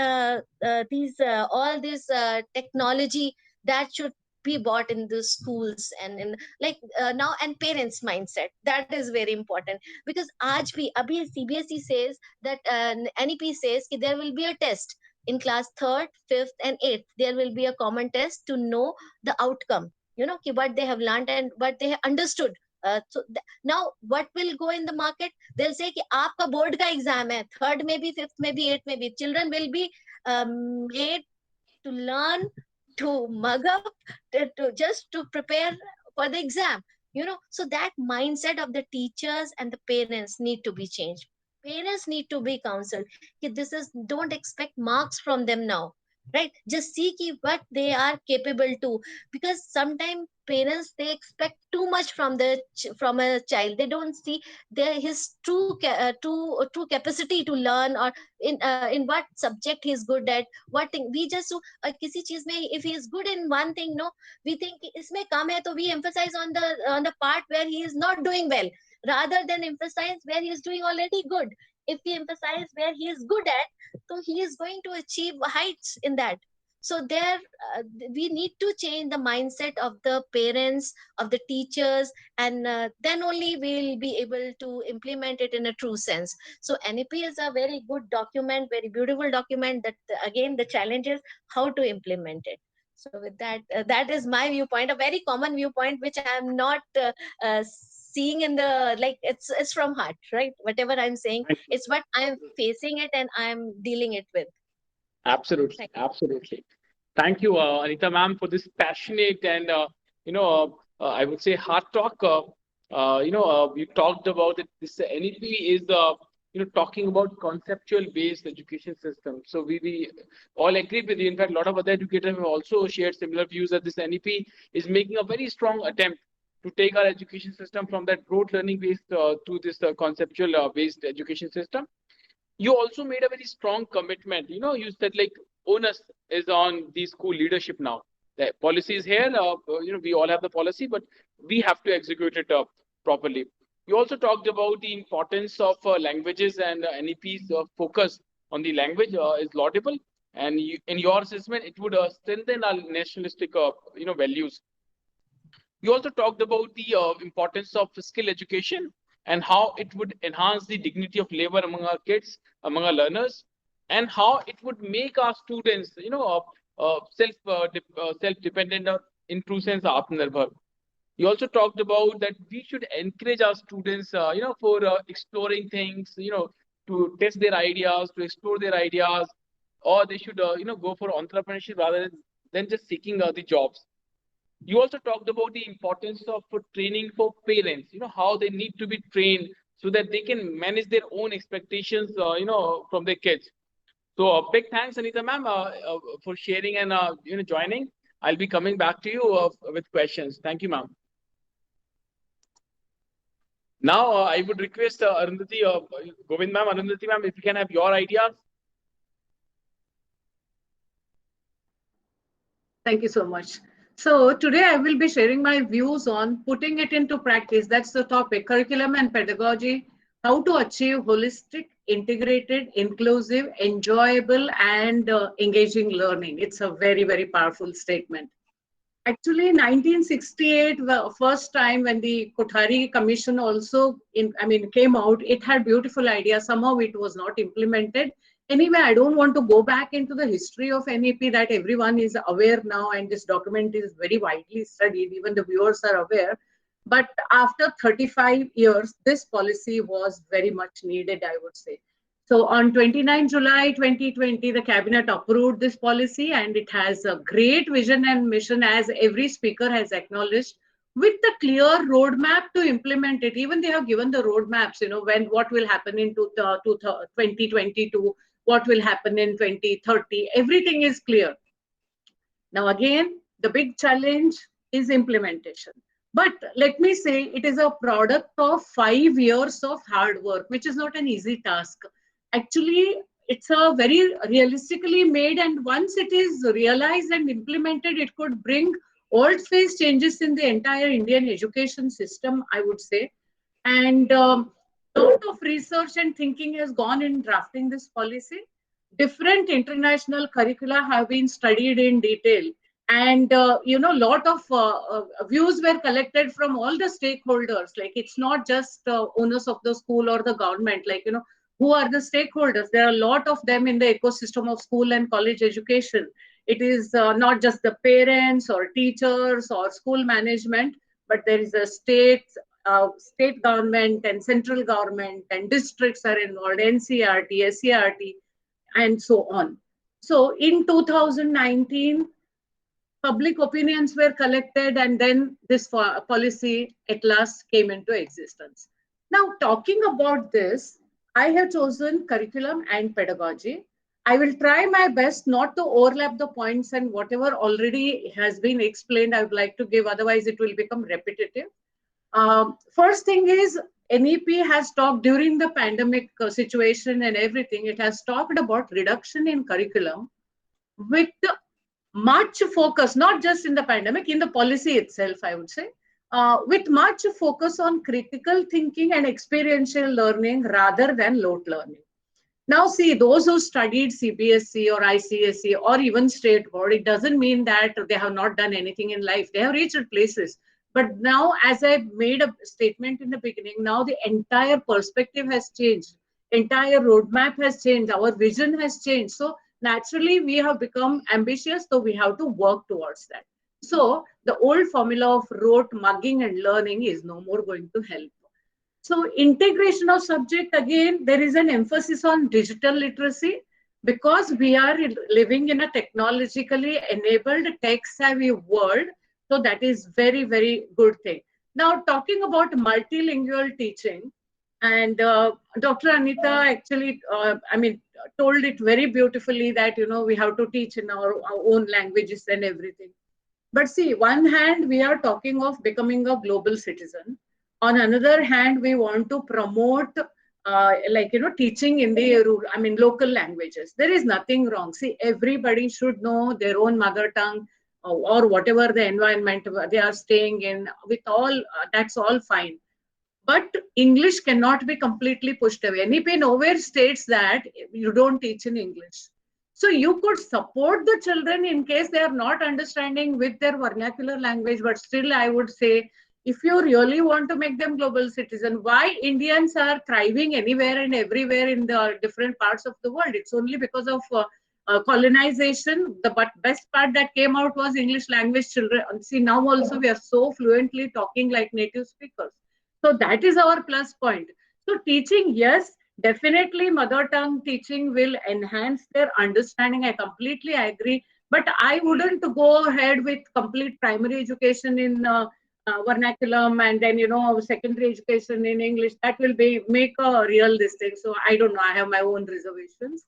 these all this technology that should be bought in the schools, and in like now, and parents mindset, that is very important. Because aaj bhi abhi CBSE says that NEP says that there will be a test in class 3rd, 5th and 8th. There will be a common test to know the outcome, what they have learned and what they have understood. Now what will go in the market? They'll say कि आपका board का exam है, 3rd maybe, 5th maybe, 8th maybe. Children will be made to learn, to mug up, just to prepare for the exam. So that mindset of the teachers and the parents need to be changed. Parents need to be counseled. Don't expect marks from them now, right? Just see what they are capable to, because sometimes parents, they expect too much from from a child. They don't see his true capacity to learn, or in what subject he is good at. What thing we just किसी चीज में, if he is good in one thing, no, we think इसमें कम है, तो we emphasize on the part where he is not doing well, rather than emphasize where he is doing already good. If we emphasize where he is good at, so he is going to achieve heights in that. So we need to change the mindset of the parents, of the teachers, and then only we'll be able to implement it in a true sense. So NEP is a very good document, very beautiful document. That again, the challenge is how to implement it. So with that, that is my viewpoint, a very common viewpoint, which I am not seeing in the, like, it's from heart, right? Whatever I'm saying, it's what I'm facing it and I'm dealing it with. Absolutely, absolutely. Thank you, Anita ma'am, for this passionate and I would say hard talk. You talked about it. This NEP is talking about conceptual based education system. So we all agree with you. In fact, a lot of other educators have also shared similar views that this NEP is making a very strong attempt to take our education system from that rote learning based to this conceptual based education system. You also made a very strong commitment. You said like onus is on the school leadership now. The policy is here. We all have the policy, but we have to execute it properly. You also talked about the importance of languages, and NEP's focus on the language is laudable. And in your assessment, it would strengthen our nationalistic, values. We also talked about the importance of skill education and how it would enhance the dignity of labor among our kids, among our learners, and how it would make our students, self-dependent or in true sense, Atmanirbhar. You also talked about that we should encourage our students, for exploring things, to test their ideas, to explore their ideas, or they should, go for entrepreneurship rather than just seeking the jobs. You also talked about the importance of training for parents, how they need to be trained so that they can manage their own expectations, from their kids. So big thanks, Anita ma'am, for sharing and, joining. I'll be coming back to you with questions. Thank you, ma'am. Now, I would request Arundhati, Govind ma'am, Arundhati ma'am, if you can have your ideas. Thank you so much. So today I will be sharing my views on putting it into practice. That's the topic, curriculum and pedagogy, how to achieve holistic, integrated, inclusive, enjoyable, and engaging learning. It's a very, very powerful statement. Actually, 1968, the first time when the Kothari Commission also came out, it had beautiful ideas. Somehow it was not implemented. Anyway, I don't want to go back into the history of NEP that everyone is aware now, and this document is very widely studied. Even the viewers are aware. But after 35 years, this policy was very much needed, I would say. So on 29 July 2020, the cabinet approved this policy, and it has a great vision and mission, as every speaker has acknowledged, with the clear roadmap to implement it. Even they have given the roadmaps, what will happen in 2022, what will happen in 2030, everything is clear. Now, again, the big challenge is implementation. But let me say, it is a product of 5 years of hard work, which is not an easy task. Actually, it's a very realistically made, and once it is realized and implemented, it could bring old-phase changes in the entire Indian education system, I would say. And a lot of research and thinking has gone in drafting this policy. Different international curricula have been studied in detail. And, lot of views were collected from all the stakeholders. Like, it's not just owners of the school or the government, who are the stakeholders? There are a lot of them in the ecosystem of school and college education. It is not just the parents or teachers or school management, but there is a state government and central government, and districts are involved, NCERT, SCERT, and so on. So in 2019, public opinions were collected, and then this policy at last came into existence. Now, talking about this, I have chosen curriculum and pedagogy. I will try my best not to overlap the points, and whatever already has been explained, I would like to give, otherwise it will become repetitive. First thing is, NEP has talked during the pandemic situation and everything, it has talked about reduction in curriculum with much focus, not just in the pandemic, in the policy itself, I would say, with much focus on critical thinking and experiential learning rather than rote learning. Now, see, those who studied CBSE or ICSE or even state board, it doesn't mean that they have not done anything in life. They have reached places. But now, as I made a statement in the beginning, now the entire perspective has changed. Entire roadmap has changed. Our vision has changed. So naturally, we have become ambitious, so we have to work towards that. So the old formula of rote, mugging, and learning is no more going to help. So integration of subject, again, there is an emphasis on digital literacy, because we are living in a technologically enabled, tech-savvy world. So that is very, very good thing. Now, talking about multilingual teaching, and Dr. Anita actually, told it very beautifully that, we have to teach in our own languages and everything. But see, one hand, we are talking of becoming a global citizen. On another hand, we want to promote, teaching in the local languages. There is nothing wrong. See, everybody should know their own mother tongue, or whatever the environment they are staying in. With all, that's all fine. But English cannot be completely pushed away. NEP nowhere states that you don't teach in English. So you could support the children in case they are not understanding with their vernacular language, but still I would say, if you really want to make them global citizen, why Indians are thriving anywhere and everywhere in the different parts of the world? It's only because of colonization. The best part that came out was English language children. See, now also we are so fluently talking like native speakers. So that is our plus point. So teaching, yes, definitely mother tongue teaching will enhance their understanding. I completely agree. But I wouldn't go ahead with complete primary education in vernaculum and then, secondary education in English. That will make a real this thing. So I don't know. I have my own reservations.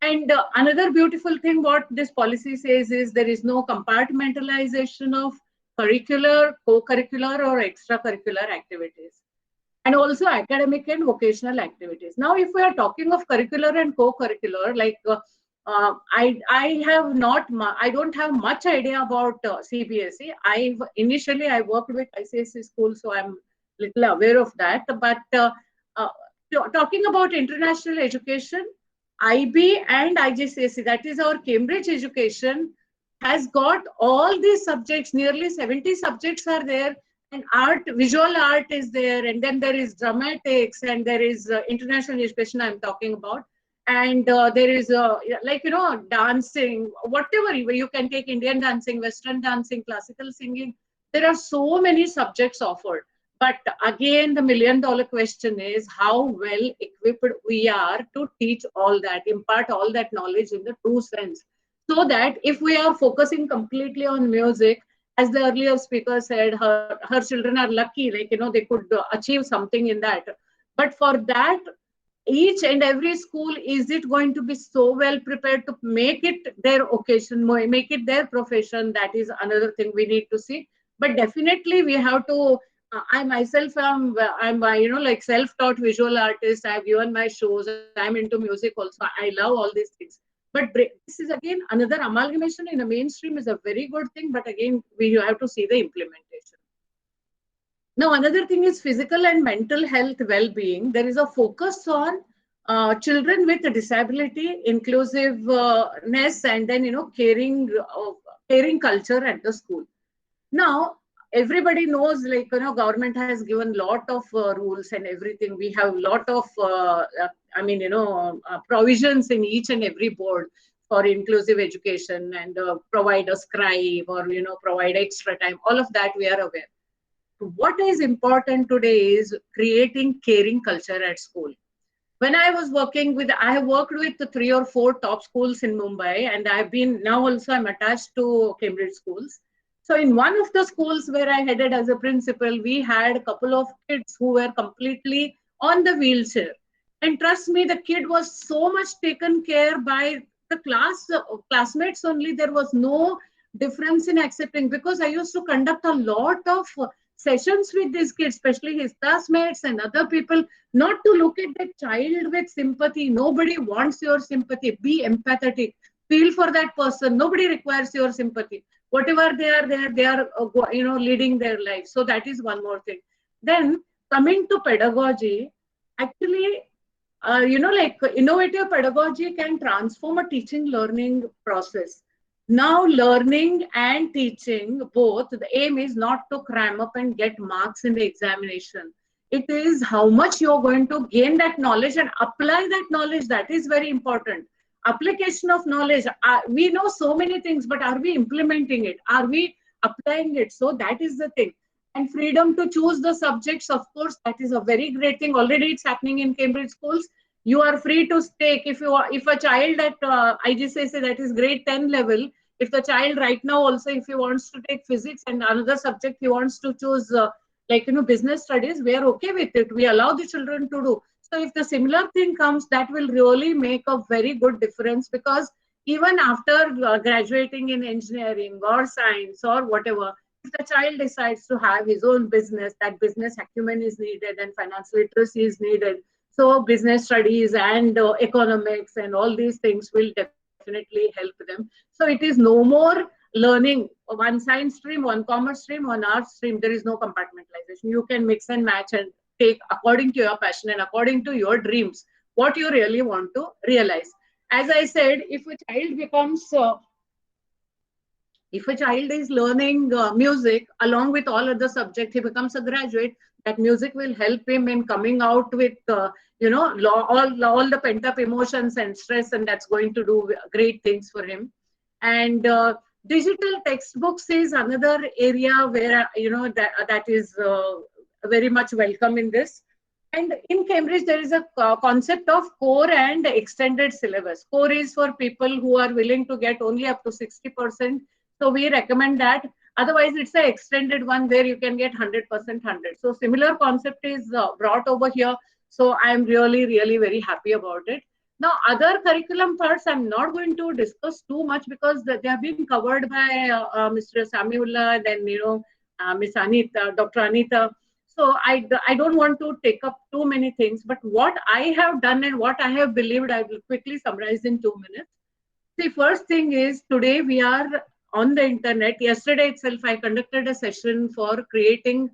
And another beautiful thing what this policy says is there is no compartmentalization of curricular, co-curricular or extracurricular activities, and also academic and vocational activities. Now, if we are talking of curricular and co-curricular, like I don't have much idea about CBSE. Initially I worked with ICSE school, so I'm little aware of that. But talking about international education, IB and IGCSE, that is our Cambridge education, has got all these subjects, nearly 70 subjects are there, and art, visual art is there, and then there is dramatics, and there is international education I'm talking about, and there is dancing, whatever, you can take Indian dancing, Western dancing, classical singing. There are so many subjects offered. But again, the million-dollar question is how well equipped we are to teach all that, impart all that knowledge in the true sense. So that if we are focusing completely on music, as the earlier speaker said, her children are lucky, they could achieve something in that. But for that, each and every school, is it going to be so well prepared to make it their occasion, make it their profession? That is another thing we need to see. But definitely we have to, I myself am, I'm like self-taught visual artist. I've given my shows. I'm into music also. I love all these things. But this is again another amalgamation in a mainstream is a very good thing. But again, we have to see the implementation. Now, another thing is physical and mental health well-being. There is a focus on children with a disability, inclusiveness, and then, caring culture at the school. Now, everybody knows, government has given a lot of rules and everything. We have a lot of, provisions in each and every board for inclusive education and provide a scribe or, provide extra time. All of that we are aware. What is important today is creating caring culture at school. When I was I have worked with 3 or 4 top schools in Mumbai, and I'm attached to Cambridge schools. So in one of the schools where I headed as a principal, we had a couple of kids who were completely on the wheelchair. And trust me, the kid was so much taken care by the classmates only. There was no difference in accepting, because I used to conduct a lot of sessions with these kids, especially his classmates and other people, not to look at the child with sympathy. Nobody wants your sympathy. Be empathetic. Feel for that person. Nobody requires your sympathy. Whatever they are leading their life. So that is one more thing. Then coming to pedagogy, actually, innovative pedagogy can transform a teaching learning process. Now, learning and teaching, both, the aim is not to cram up and get marks in the examination. It is how much you're going to gain that knowledge and apply that knowledge. That is very important. Application of knowledge. We know so many things, but are we implementing it? Are we applying it? So that is the thing. And freedom to choose the subjects, of course, that is a very great thing. Already it's happening in Cambridge schools. You are free to take, if a child at IGCSE, that is grade 10 level, if the child right now also, if he wants to take physics and another subject he wants to choose, business studies, we are okay with it. We allow the children to do. So if the similar thing comes, that will really make a very good difference, because even after graduating in engineering or science or whatever, if the child decides to have his own business, that business acumen is needed and financial literacy is needed. So business studies and economics and all these things will definitely help them. So it is no more learning one science stream, one commerce stream, one art stream. There is no compartmentalization. You can mix and match and take according to your passion and according to your dreams, what you really want to realize. as I said, if a child becomes if a child is learning music along with all other subjects, he becomes a graduate. That music will help him in coming out with, all the pent up emotions and stress, and that's going to do great things for him. And digital textbooks is another area where that is very much welcome in this. And in Cambridge, there is a concept of core and extended syllabus. Core is for people who are willing to get only up to 60%. So we recommend that. Otherwise, it's an extended one where you can get 100%, 100. So similar concept is brought over here. So I'm really, really very happy about it. Now, other curriculum parts, I'm not going to discuss too much because they have been covered by Mr. Samiullah, then, Ms. Anita, Dr. Anita. So I don't want to take up too many things, but what I have done and what I have believed, I will quickly summarize in 2 minutes. The first thing is, today we are on the internet. Yesterday itself, I conducted a session for creating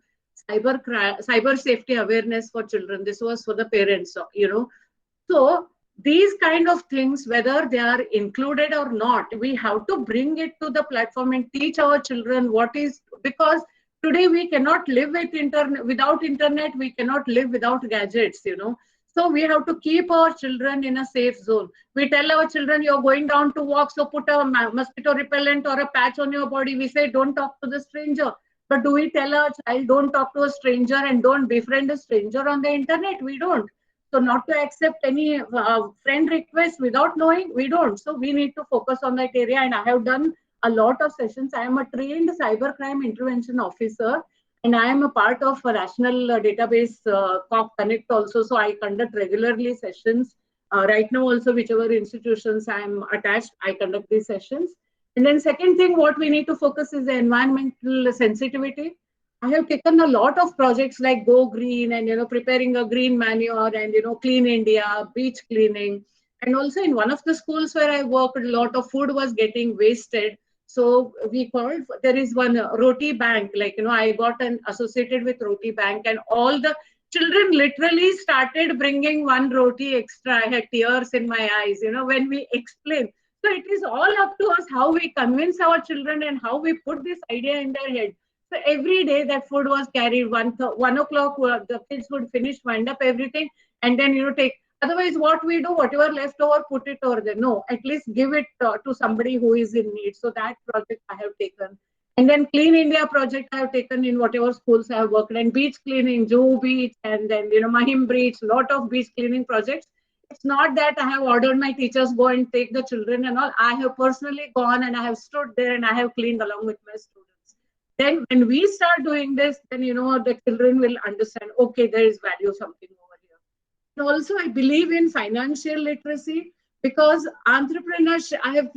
cyber safety awareness for children. This was for the parents, So these kind of things, whether they are included or not, we have to bring it to the platform and teach our children what is, because today we cannot live without internet. We cannot live without gadgets, So we have to keep our children in a safe zone. We tell our children, you're going down to walk, so put a mosquito repellent or a patch on your body. We say, don't talk to the stranger. But do we tell our child, don't talk to a stranger and don't befriend a stranger on the internet? We don't. So not to accept any friend request without knowing, we don't. So we need to focus on that area. And I have done a lot of sessions. I am a trained cybercrime intervention officer, and I am a part of a national database, COP Connect also. So I conduct regularly sessions. Right now also, whichever institutions I am attached, I conduct these sessions. And then second thing, what we need to focus is the environmental sensitivity. I have taken a lot of projects like Go Green and, preparing a green manure and, Clean India, beach cleaning. And also in one of the schools where I worked, a lot of food was getting wasted. So we called, there is one Roti Bank, I got associated with Roti Bank, and all the children literally started bringing one roti extra. I had tears in my eyes, when we explain. So it is all up to us how we convince our children and how we put this idea in their head. So every day that food was carried, 1 o'clock, the kids would finish, wind up everything, and then, take. Otherwise, what we do, whatever left over, put it over there. No, at least give it to somebody who is in need. So that project I have taken. And then Clean India project I have taken in whatever schools I have worked. And beach cleaning, Juhu Beach, and then, Mahim Beach, lot of beach cleaning projects. It's not that I have ordered my teachers go and take the children and all. I have personally gone and I have stood there and I have cleaned along with my students. Then when we start doing this, then, the children will understand, okay, there is value something over here. And also, I believe in financial literacy, because entrepreneurship, I have,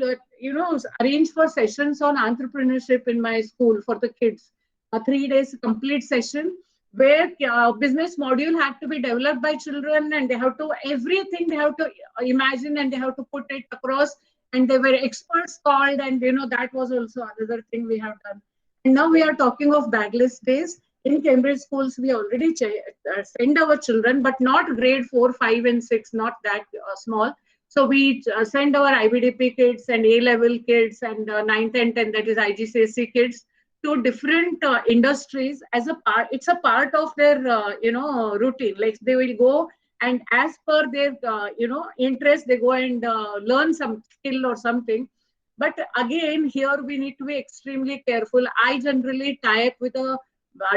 arranged for sessions on entrepreneurship in my school for the kids, a 3 days complete session where business module had to be developed by children, and they have to, everything they have to imagine and they have to put it across, and they were experts called, and, that was also another thing we have done. And now we are talking of bagless days. In Cambridge schools, we already send our children, but not grade 4, 5, and 6, not that small. So we send our IBDP kids and A-level kids and 9th and 10th, that is IGCSE kids, to different industries as a part. It's a part of their, routine. Like they will go, and as per their, interest, they go and learn some skill or something. But again, here we need to be extremely careful. I generally tie up with a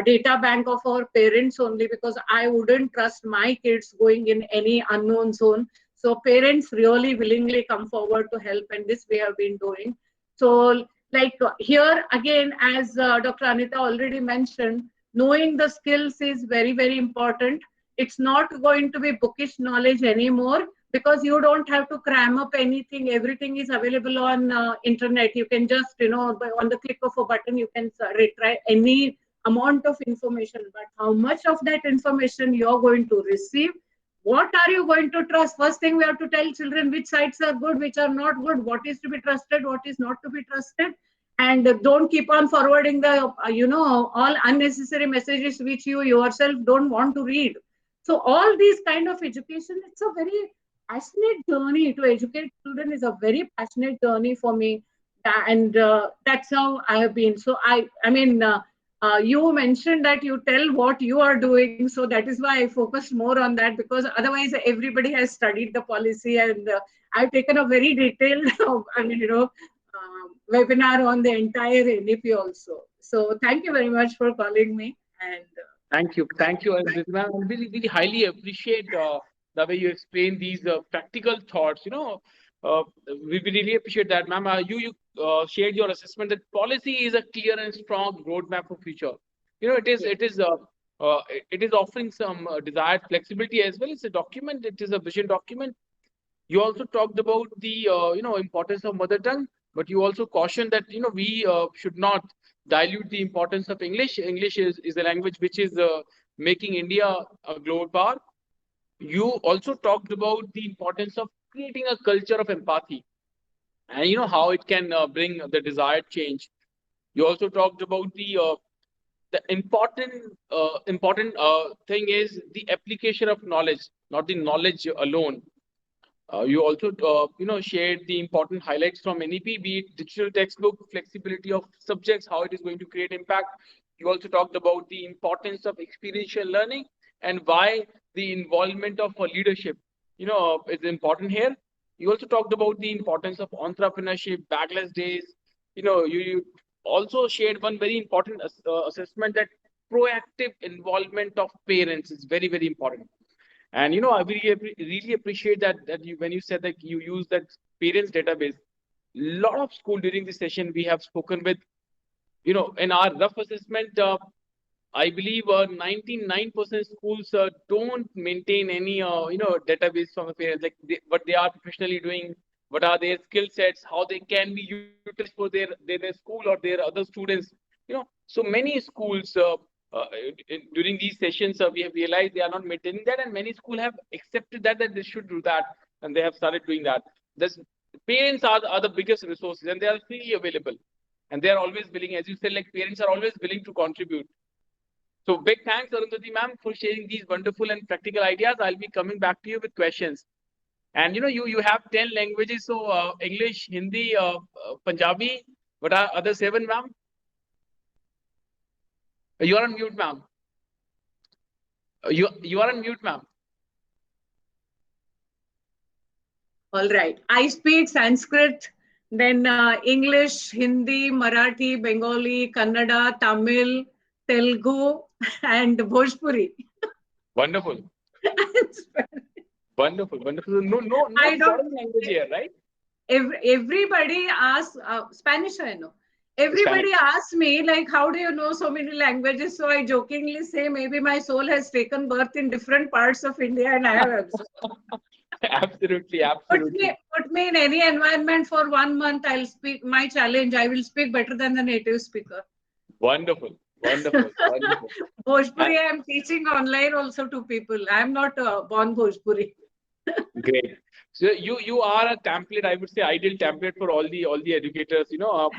data bank of our parents only, because I wouldn't trust my kids going in any unknown zone. So parents really willingly come forward to help, and this we have been doing. So like here again, as Dr. Anita already mentioned, knowing the skills is very, very important. It's not going to be bookish knowledge anymore, because you don't have to cram up anything. Everything is available on internet. You can just, on the click of a button, you can retry any amount of information. But how much of that information you're going to receive? What are you going to trust? First thing, we have to tell children which sites are good, which are not good, what is to be trusted, what is not to be trusted. And don't keep on forwarding the, all unnecessary messages which you yourself don't want to read. So all these kind of education, it's a very passionate journey to educate children is a very passionate journey for me, and that's how I have been. So I mean, you mentioned that you tell what you are doing, so that is why I focused more on that, because otherwise everybody has studied the policy, and I've taken a very detailed, I mean, webinar on the entire NEP also. So thank you very much for calling me, and Thank you. Thank you, Aditi ma'am. I really, really highly appreciate the way you explain these practical thoughts. We really appreciate that, ma'am. You shared your assessment that policy is a clear and strong roadmap for future. It is offering some desired flexibility as well. It's a document. It is a vision document. You also talked about the importance of mother tongue, but you also cautioned that we should not dilute the importance of English. English is a language which is making India a global power. You also talked about the importance of creating a culture of empathy, and how it can bring the desired change. You also talked about the important thing is the application of knowledge, not the knowledge alone. You also, shared the important highlights from NEP, be it digital textbook, flexibility of subjects, how it is going to create impact. You also talked about the importance of experiential learning and why the involvement of leadership, is important here. You also talked about the importance of entrepreneurship, backless days. You also shared one very important assessment that proactive involvement of parents is very, very important. And I really appreciate that when you said that you use that parents database. Lot of school during this session we have spoken with, in our rough assessment, I believe 99% schools don't maintain any database from the parents, like what they are professionally doing, what are their skill sets, how they can be utilized for their school or their other students. So many schools. During these sessions, we have realized they are not maintaining that, and many schools have accepted that they should do that, and they have started doing that. This parents are the biggest resources, and they are freely available, and they are always willing, as you said, like parents are always willing to contribute. So big thanks, Arundhati ma'am, for sharing these wonderful and practical ideas. I'll be coming back to you with questions. And you have 10 languages, so English, Hindi, Punjabi. What are other 7, ma'am? You are on mute, ma'am. You are on mute, ma'am. all right. I speak Sanskrit, then English, Hindi, Marathi, Bengali, Kannada, Tamil, Telugu, and Bhojpuri. Wonderful. Wonderful. No I don't- foreign language here, right? Everybody asks, Spanish I know. Everybody asks me, like, how do you know so many languages? So I jokingly say, maybe my soul has taken birth in different parts of India and I have absorbed. Absolutely. Put me in any environment for 1 month, I'll speak. My challenge, I will speak better than the native speaker. Wonderful. Bhojpuri, I am teaching online also to people. I am not born Bhojpuri. Great. So you are a template, I would say, ideal template for all the educators. So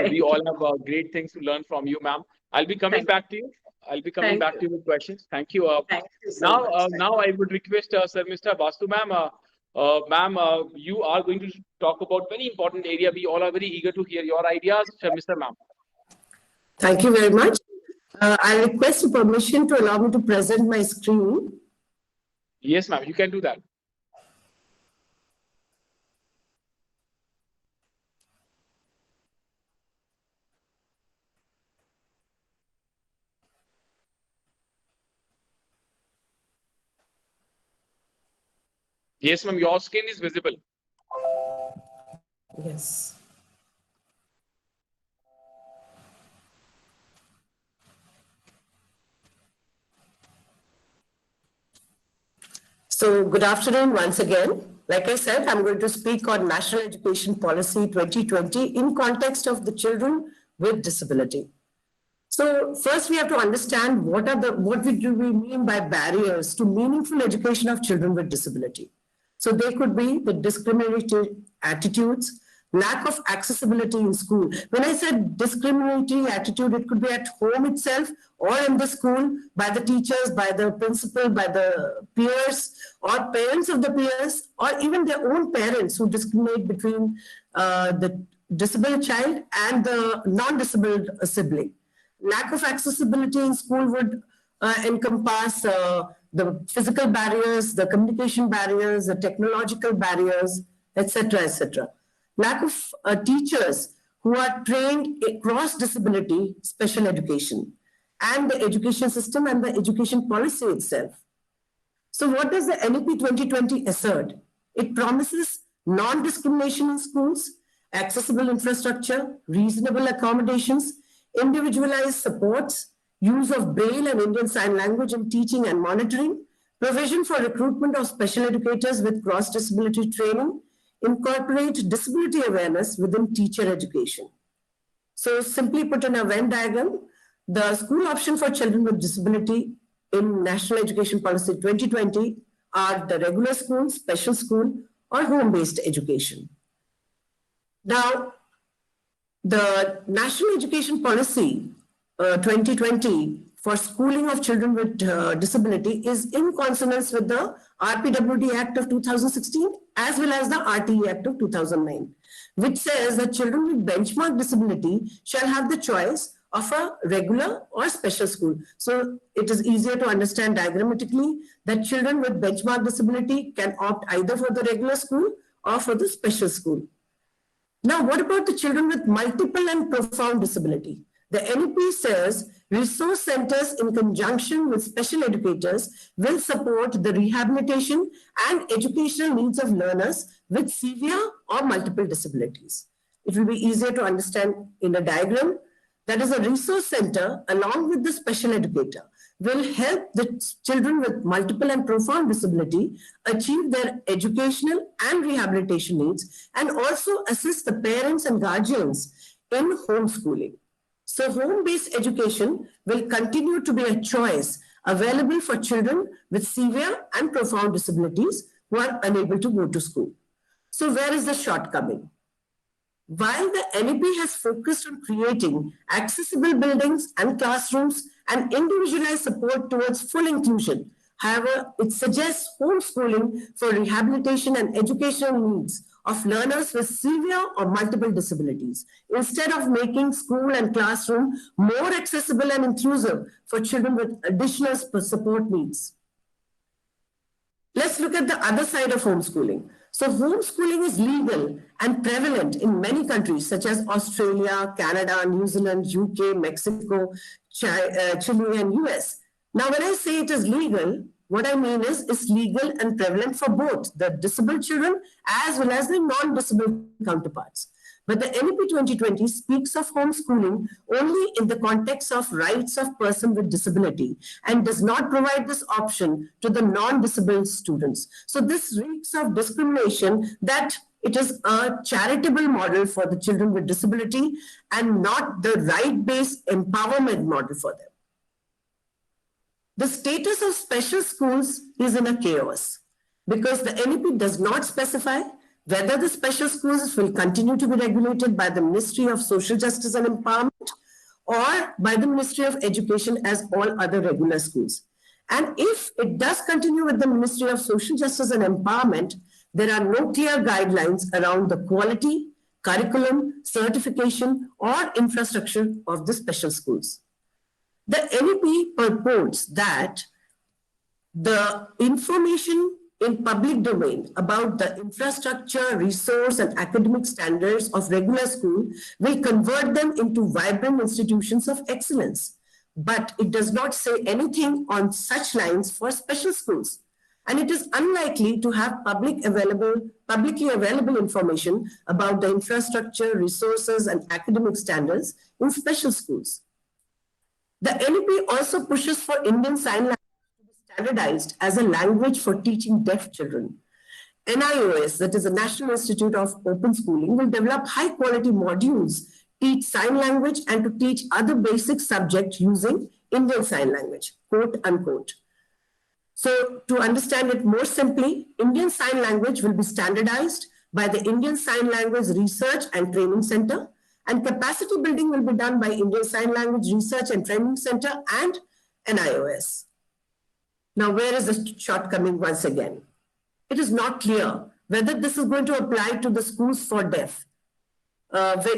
we all have great things to learn from you, ma'am. I'll be coming back to you. I'll be coming back to you with questions. Thank you. Thank you so much. Now I would request Sir Mr. Basu, ma'am. Ma'am, you are going to talk about very important area. We all are very eager to hear your ideas, Sir Mr. Ma'am. Thank you very much. I request permission to allow me to present my screen. Yes, ma'am. You can do that. Yes, ma'am. Your screen is visible. Yes. So good afternoon once again. Like I said, I'm going to speak on National Education Policy 2020 in context of the children with disability. So first we have to understand what do we mean by barriers to meaningful education of children with disability. So they could be the discriminatory attitudes, lack of accessibility in school. When I said discriminatory attitude, it could be at home itself or in the school, by the teachers, by the principal, by the peers, or parents of the peers, or even their own parents who discriminate between the disabled child and the non-disabled sibling. Lack of accessibility in school would encompass the physical barriers, the communication barriers, the technological barriers, etc., etc. Lack of teachers who are trained across disability special education, and the education system and the education policy itself. So what does the NEP 2020 assert? It promises non-discrimination in schools, accessible infrastructure, reasonable accommodations, individualized supports, use of Braille and Indian Sign Language in teaching and monitoring, provision for recruitment of special educators with cross-disability training, incorporate disability awareness within teacher education. So simply put in a Venn diagram, the school option for children with disability in National Education Policy 2020 are the regular school, special school, or home-based education. Now, the National Education Policy 2020 for schooling of children with disability is in consonance with the RPWD Act of 2016 as well as the RTE Act of 2009, which says that children with benchmark disability shall have the choice of a regular or special school. So it is easier to understand diagrammatically that children with benchmark disability can opt either for the regular school or for the special school. Now, what about the children with multiple and profound disability? The NEP says resource centers in conjunction with special educators will support the rehabilitation and educational needs of learners with severe or multiple disabilities. It will be easier to understand in a diagram. That is, a resource center along with the special educator will help the children with multiple and profound disability achieve their educational and rehabilitation needs, and also assist the parents and guardians in homeschooling. So home-based education will continue to be a choice available for children with severe and profound disabilities who are unable to go to school. So where is the shortcoming? While the NEP has focused on creating accessible buildings and classrooms and individualized support towards full inclusion, however, it suggests homeschooling for rehabilitation and educational needs of learners with severe or multiple disabilities, instead of making school and classroom more accessible and inclusive for children with additional support needs. Let's look at the other side of homeschooling. So homeschooling is legal and prevalent in many countries such as Australia, Canada, New Zealand, UK, Mexico, Chile, and US. Now, when I say it is legal, what I mean is it's legal and prevalent for both the disabled children as well as the non-disabled counterparts. But the NEP 2020 speaks of homeschooling only in the context of rights of person with disability and does not provide this option to the non-disabled students. So this reeks of discrimination that it is a charitable model for the children with disability and not the right-based empowerment model for them. The status of special schools is in a chaos because the NEP does not specify whether the special schools will continue to be regulated by the Ministry of Social Justice and Empowerment or by the Ministry of Education as all other regular schools. And if it does continue with the Ministry of Social Justice and Empowerment, there are no clear guidelines around the quality, curriculum, certification, or infrastructure of the special schools. The NEP purports that the information in public domain about the infrastructure, resource, and academic standards of regular school will convert them into vibrant institutions of excellence. But it does not say anything on such lines for special schools. And it is unlikely to have publicly available information about the infrastructure, resources, and academic standards in special schools. The NEP also pushes for Indian Sign Language to be standardized as a language for teaching deaf children. NIOS, that is the National Institute of Open Schooling, will develop high-quality modules, teach sign language, and to teach other basic subjects using Indian Sign Language, quote unquote. So to understand it more simply, Indian Sign Language will be standardized by the Indian Sign Language Research and Training Center, and capacity building will be done by Indian Sign Language Research and Training Center and NIOS. Now, where is the shortcoming once again? It is not clear whether this is going to apply to the schools for deaf,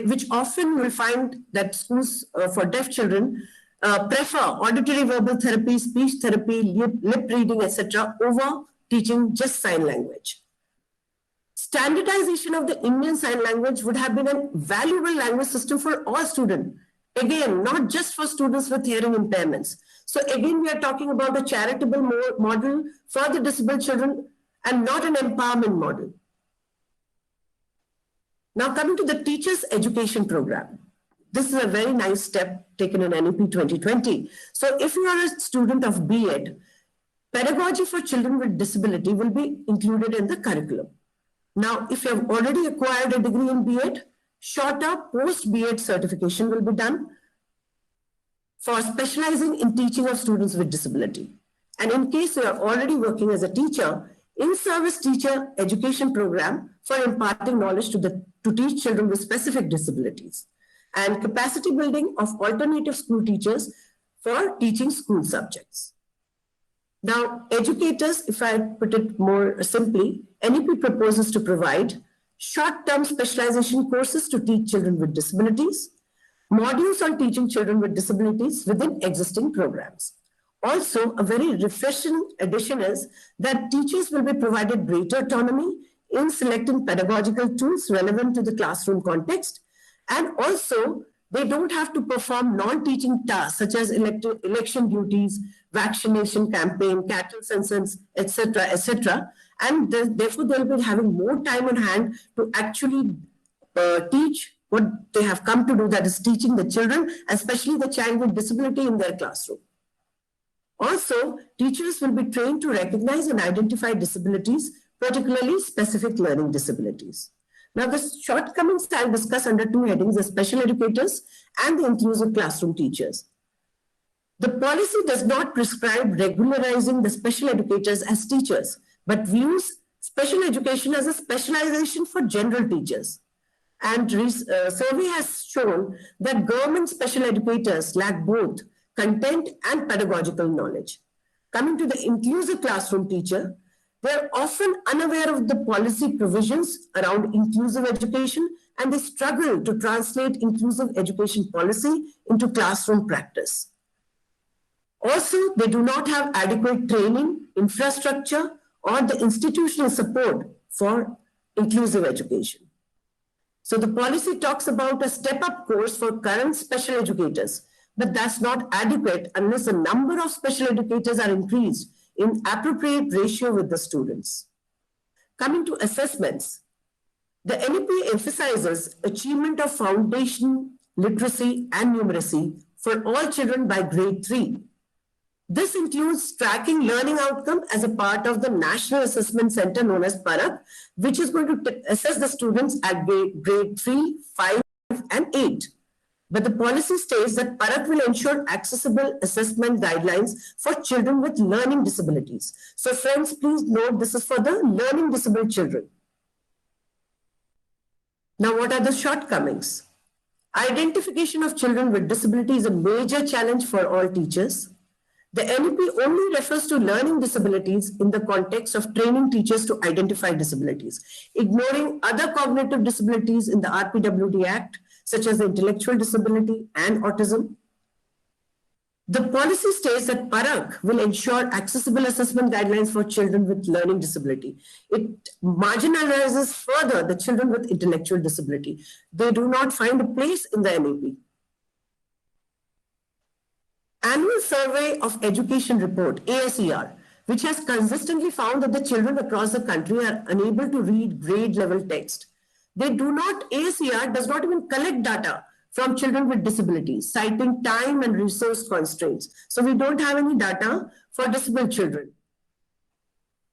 which often will find that schools for deaf children prefer auditory verbal therapy, speech therapy, lip reading, etc. over teaching just sign language. Standardization of the Indian Sign Language would have been a valuable language system for all students. Again, not just for students with hearing impairments. So again, we are talking about a charitable model for the disabled children and not an empowerment model. Now coming to the teachers' education program. This is a very nice step taken in NEP 2020. So if you are a student of B.Ed, pedagogy for children with disability will be included in the curriculum. Now, if you have already acquired a degree in B.Ed, shorter post-B.Ed certification will be done for specializing in teaching of students with disability. And in case you are already working as a teacher, in-service teacher education program for imparting knowledge to teach children with specific disabilities, and capacity building of alternative school teachers for teaching school subjects. Now, educators, if I put it more simply, NEP proposes to provide short-term specialization courses to teach children with disabilities, modules on teaching children with disabilities within existing programs. Also, a very refreshing addition is that teachers will be provided greater autonomy in selecting pedagogical tools relevant to the classroom context, and also they don't have to perform non-teaching tasks such as election duties, vaccination campaign, cattle census, etc., and therefore they'll be having more time on hand to actually teach what they have come to do, that is teaching the children, especially the child with disability, in their classroom. Also, teachers will be trained to recognize and identify disabilities, particularly specific learning disabilities. Now, the shortcomings I'll discuss under two headings: the special educators and the inclusive classroom teachers. The policy does not prescribe regularizing the special educators as teachers, but views special education as a specialization for general teachers. And survey has shown that government special educators lack both content and pedagogical knowledge. Coming to the inclusive classroom teacher, they are often unaware of the policy provisions around inclusive education, and they struggle to translate inclusive education policy into classroom practice. Also, they do not have adequate training, infrastructure, or the institutional support for inclusive education. So the policy talks about a step-up course for current special educators, but that's not adequate unless the number of special educators are increased in appropriate ratio with the students. Coming to assessments, the NEP emphasizes achievement of foundation, literacy, and numeracy for all children by grade 3. This includes tracking learning outcome as a part of the National Assessment Center known as PARAK, which is going to assess the students at grade 3, 5, and 8. But the policy states that PARAK will ensure accessible assessment guidelines for children with learning disabilities. So friends, please note this is for the learning disabled children. Now, what are the shortcomings? Identification of children with disability is a major challenge for all teachers. The NEP only refers to learning disabilities in the context of training teachers to identify disabilities, ignoring other cognitive disabilities in the RPWD Act, such as intellectual disability and autism. The policy states that PARAK will ensure accessible assessment guidelines for children with learning disability. It marginalizes further the children with intellectual disability. They do not find a place in the NEP. Annual Survey of Education Report, ASER, which has consistently found that the children across the country are unable to read grade level text. ASER does not even collect data from children with disabilities, citing time and resource constraints. So we don't have any data for disabled children.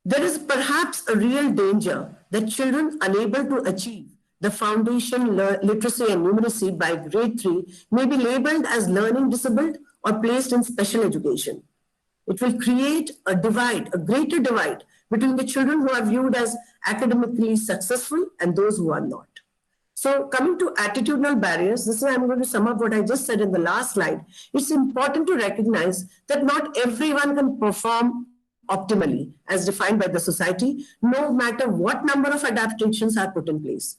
There is perhaps a real danger that children unable to achieve the foundation literacy and numeracy by grade 3 may be labeled as learning disabled or placed in special education. It will create a divide, a greater divide between the children who are viewed as academically successful and those who are not. So coming to attitudinal barriers, this is I'm going to sum up what I just said in the last slide. It's important to recognize that not everyone can perform optimally as defined by the society, no matter what number of adaptations are put in place.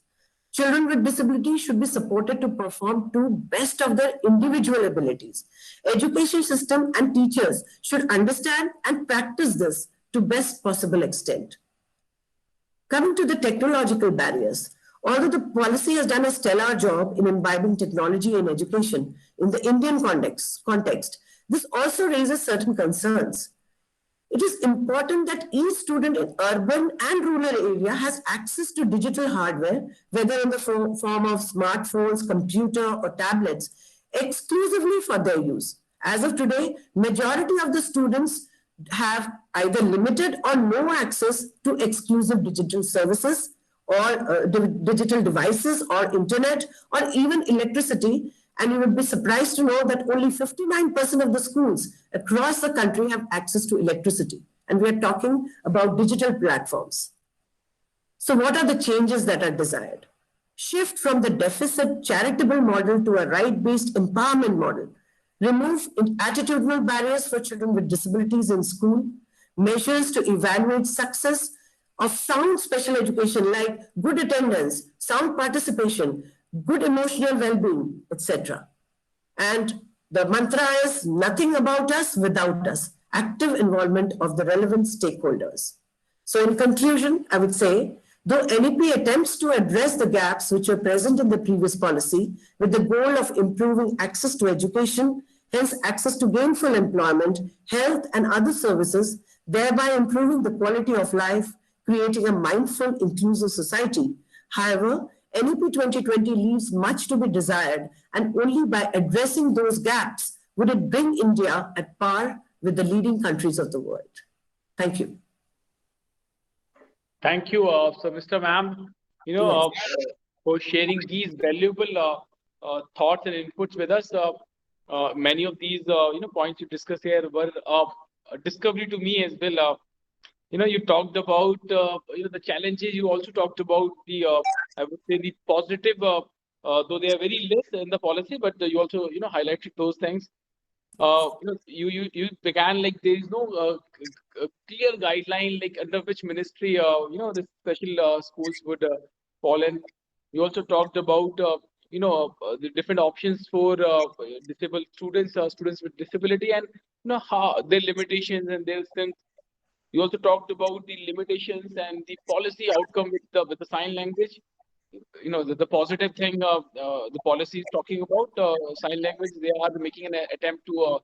Children with disabilities should be supported to perform to best of their individual abilities. Education system and teachers should understand and practice this to best possible extent. Coming to the technological barriers, although the policy has done a stellar job in imbibing technology in education in the Indian context, this also raises certain concerns. It is important that each student in urban and rural area has access to digital hardware, whether in the form of smartphones, computer, or tablets, exclusively for their use. As of today, majority of the students have either limited or no access to exclusive digital services or digital devices or internet or even electricity. And you would be surprised to know that only 59% of the schools across the country have access to electricity. And we are talking about digital platforms. So what are the changes that are desired? Shift from the deficit charitable model to a right-based empowerment model. Remove attitudinal barriers for children with disabilities in school. Measures to evaluate success of sound special education like good attendance, sound participation, good emotional well-being, etc. And the mantra is nothing about us without us, active involvement of the relevant stakeholders. So in conclusion, I would say, though NEP attempts to address the gaps which were present in the previous policy with the goal of improving access to education, hence access to gainful employment, health and other services, thereby improving the quality of life, creating a mindful, inclusive society. However, NEP 2020 leaves much to be desired, and only by addressing those gaps would it bring India at par with the leading countries of the world. Thank you. Thank you, so Mr. Ma'am, for sharing these valuable thoughts and inputs with us. Many of these, points you discussed here were a discovery to me as well. You talked about, the challenges. You also talked about the, I would say, the positive, though they are very less in the policy, but you also, highlighted those things. You began like there is no clear guideline like under which ministry, the special schools would fall in. You also talked about, the different options for disabled students, students with disability, and how their limitations and their strengths. You also talked about the limitations and the policy outcome with the sign language. The positive thing the policy is talking about sign language. They are making an attempt to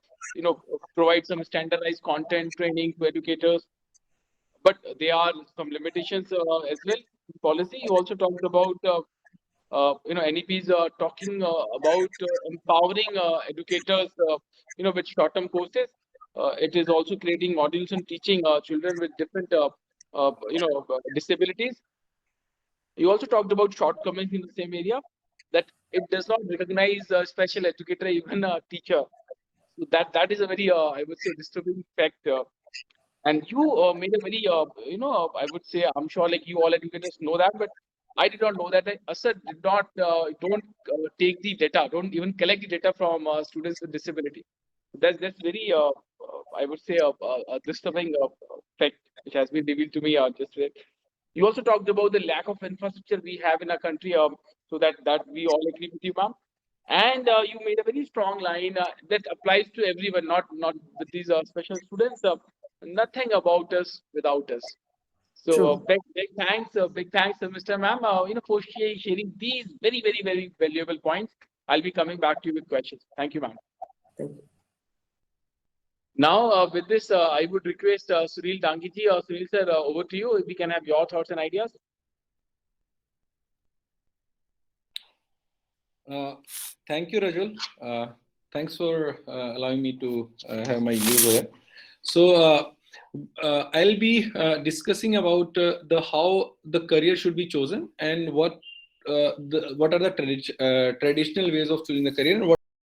provide some standardized content training to educators, but there are some limitations as well. Policy. You also talked about NEPs talking about empowering educators with short-term courses. It is also creating modules and teaching children with different disabilities. You also talked about shortcomings in the same area, that it does not recognize a special educator, even a teacher. So that is a very, I would say, disturbing fact. And you made a very, I would say, I'm sure like you all educators know that, but I did not know that. ASSET did not, don't take the data, don't even collect the data from students with disability. That's very, I would say, a disturbing fact which has been revealed to me just today. You also talked about the lack of infrastructure we have in our country, so that we all agree with you, ma'am. And you made a very strong line that applies to everyone, not with these special students. Nothing about us without us. So big thanks, Mr. Ma'am, for sharing these very, very, very valuable points. I'll be coming back to you with questions. Thank you, ma'am. Thank you. Now, with this, I would request Sunil Dangiji. Sunil sir, over to you. If we can have your thoughts and ideas. Thank you, Rajul. Thanks for allowing me to have my views over. So I'll be discussing about how the career should be chosen and what are the traditional ways of choosing the career and what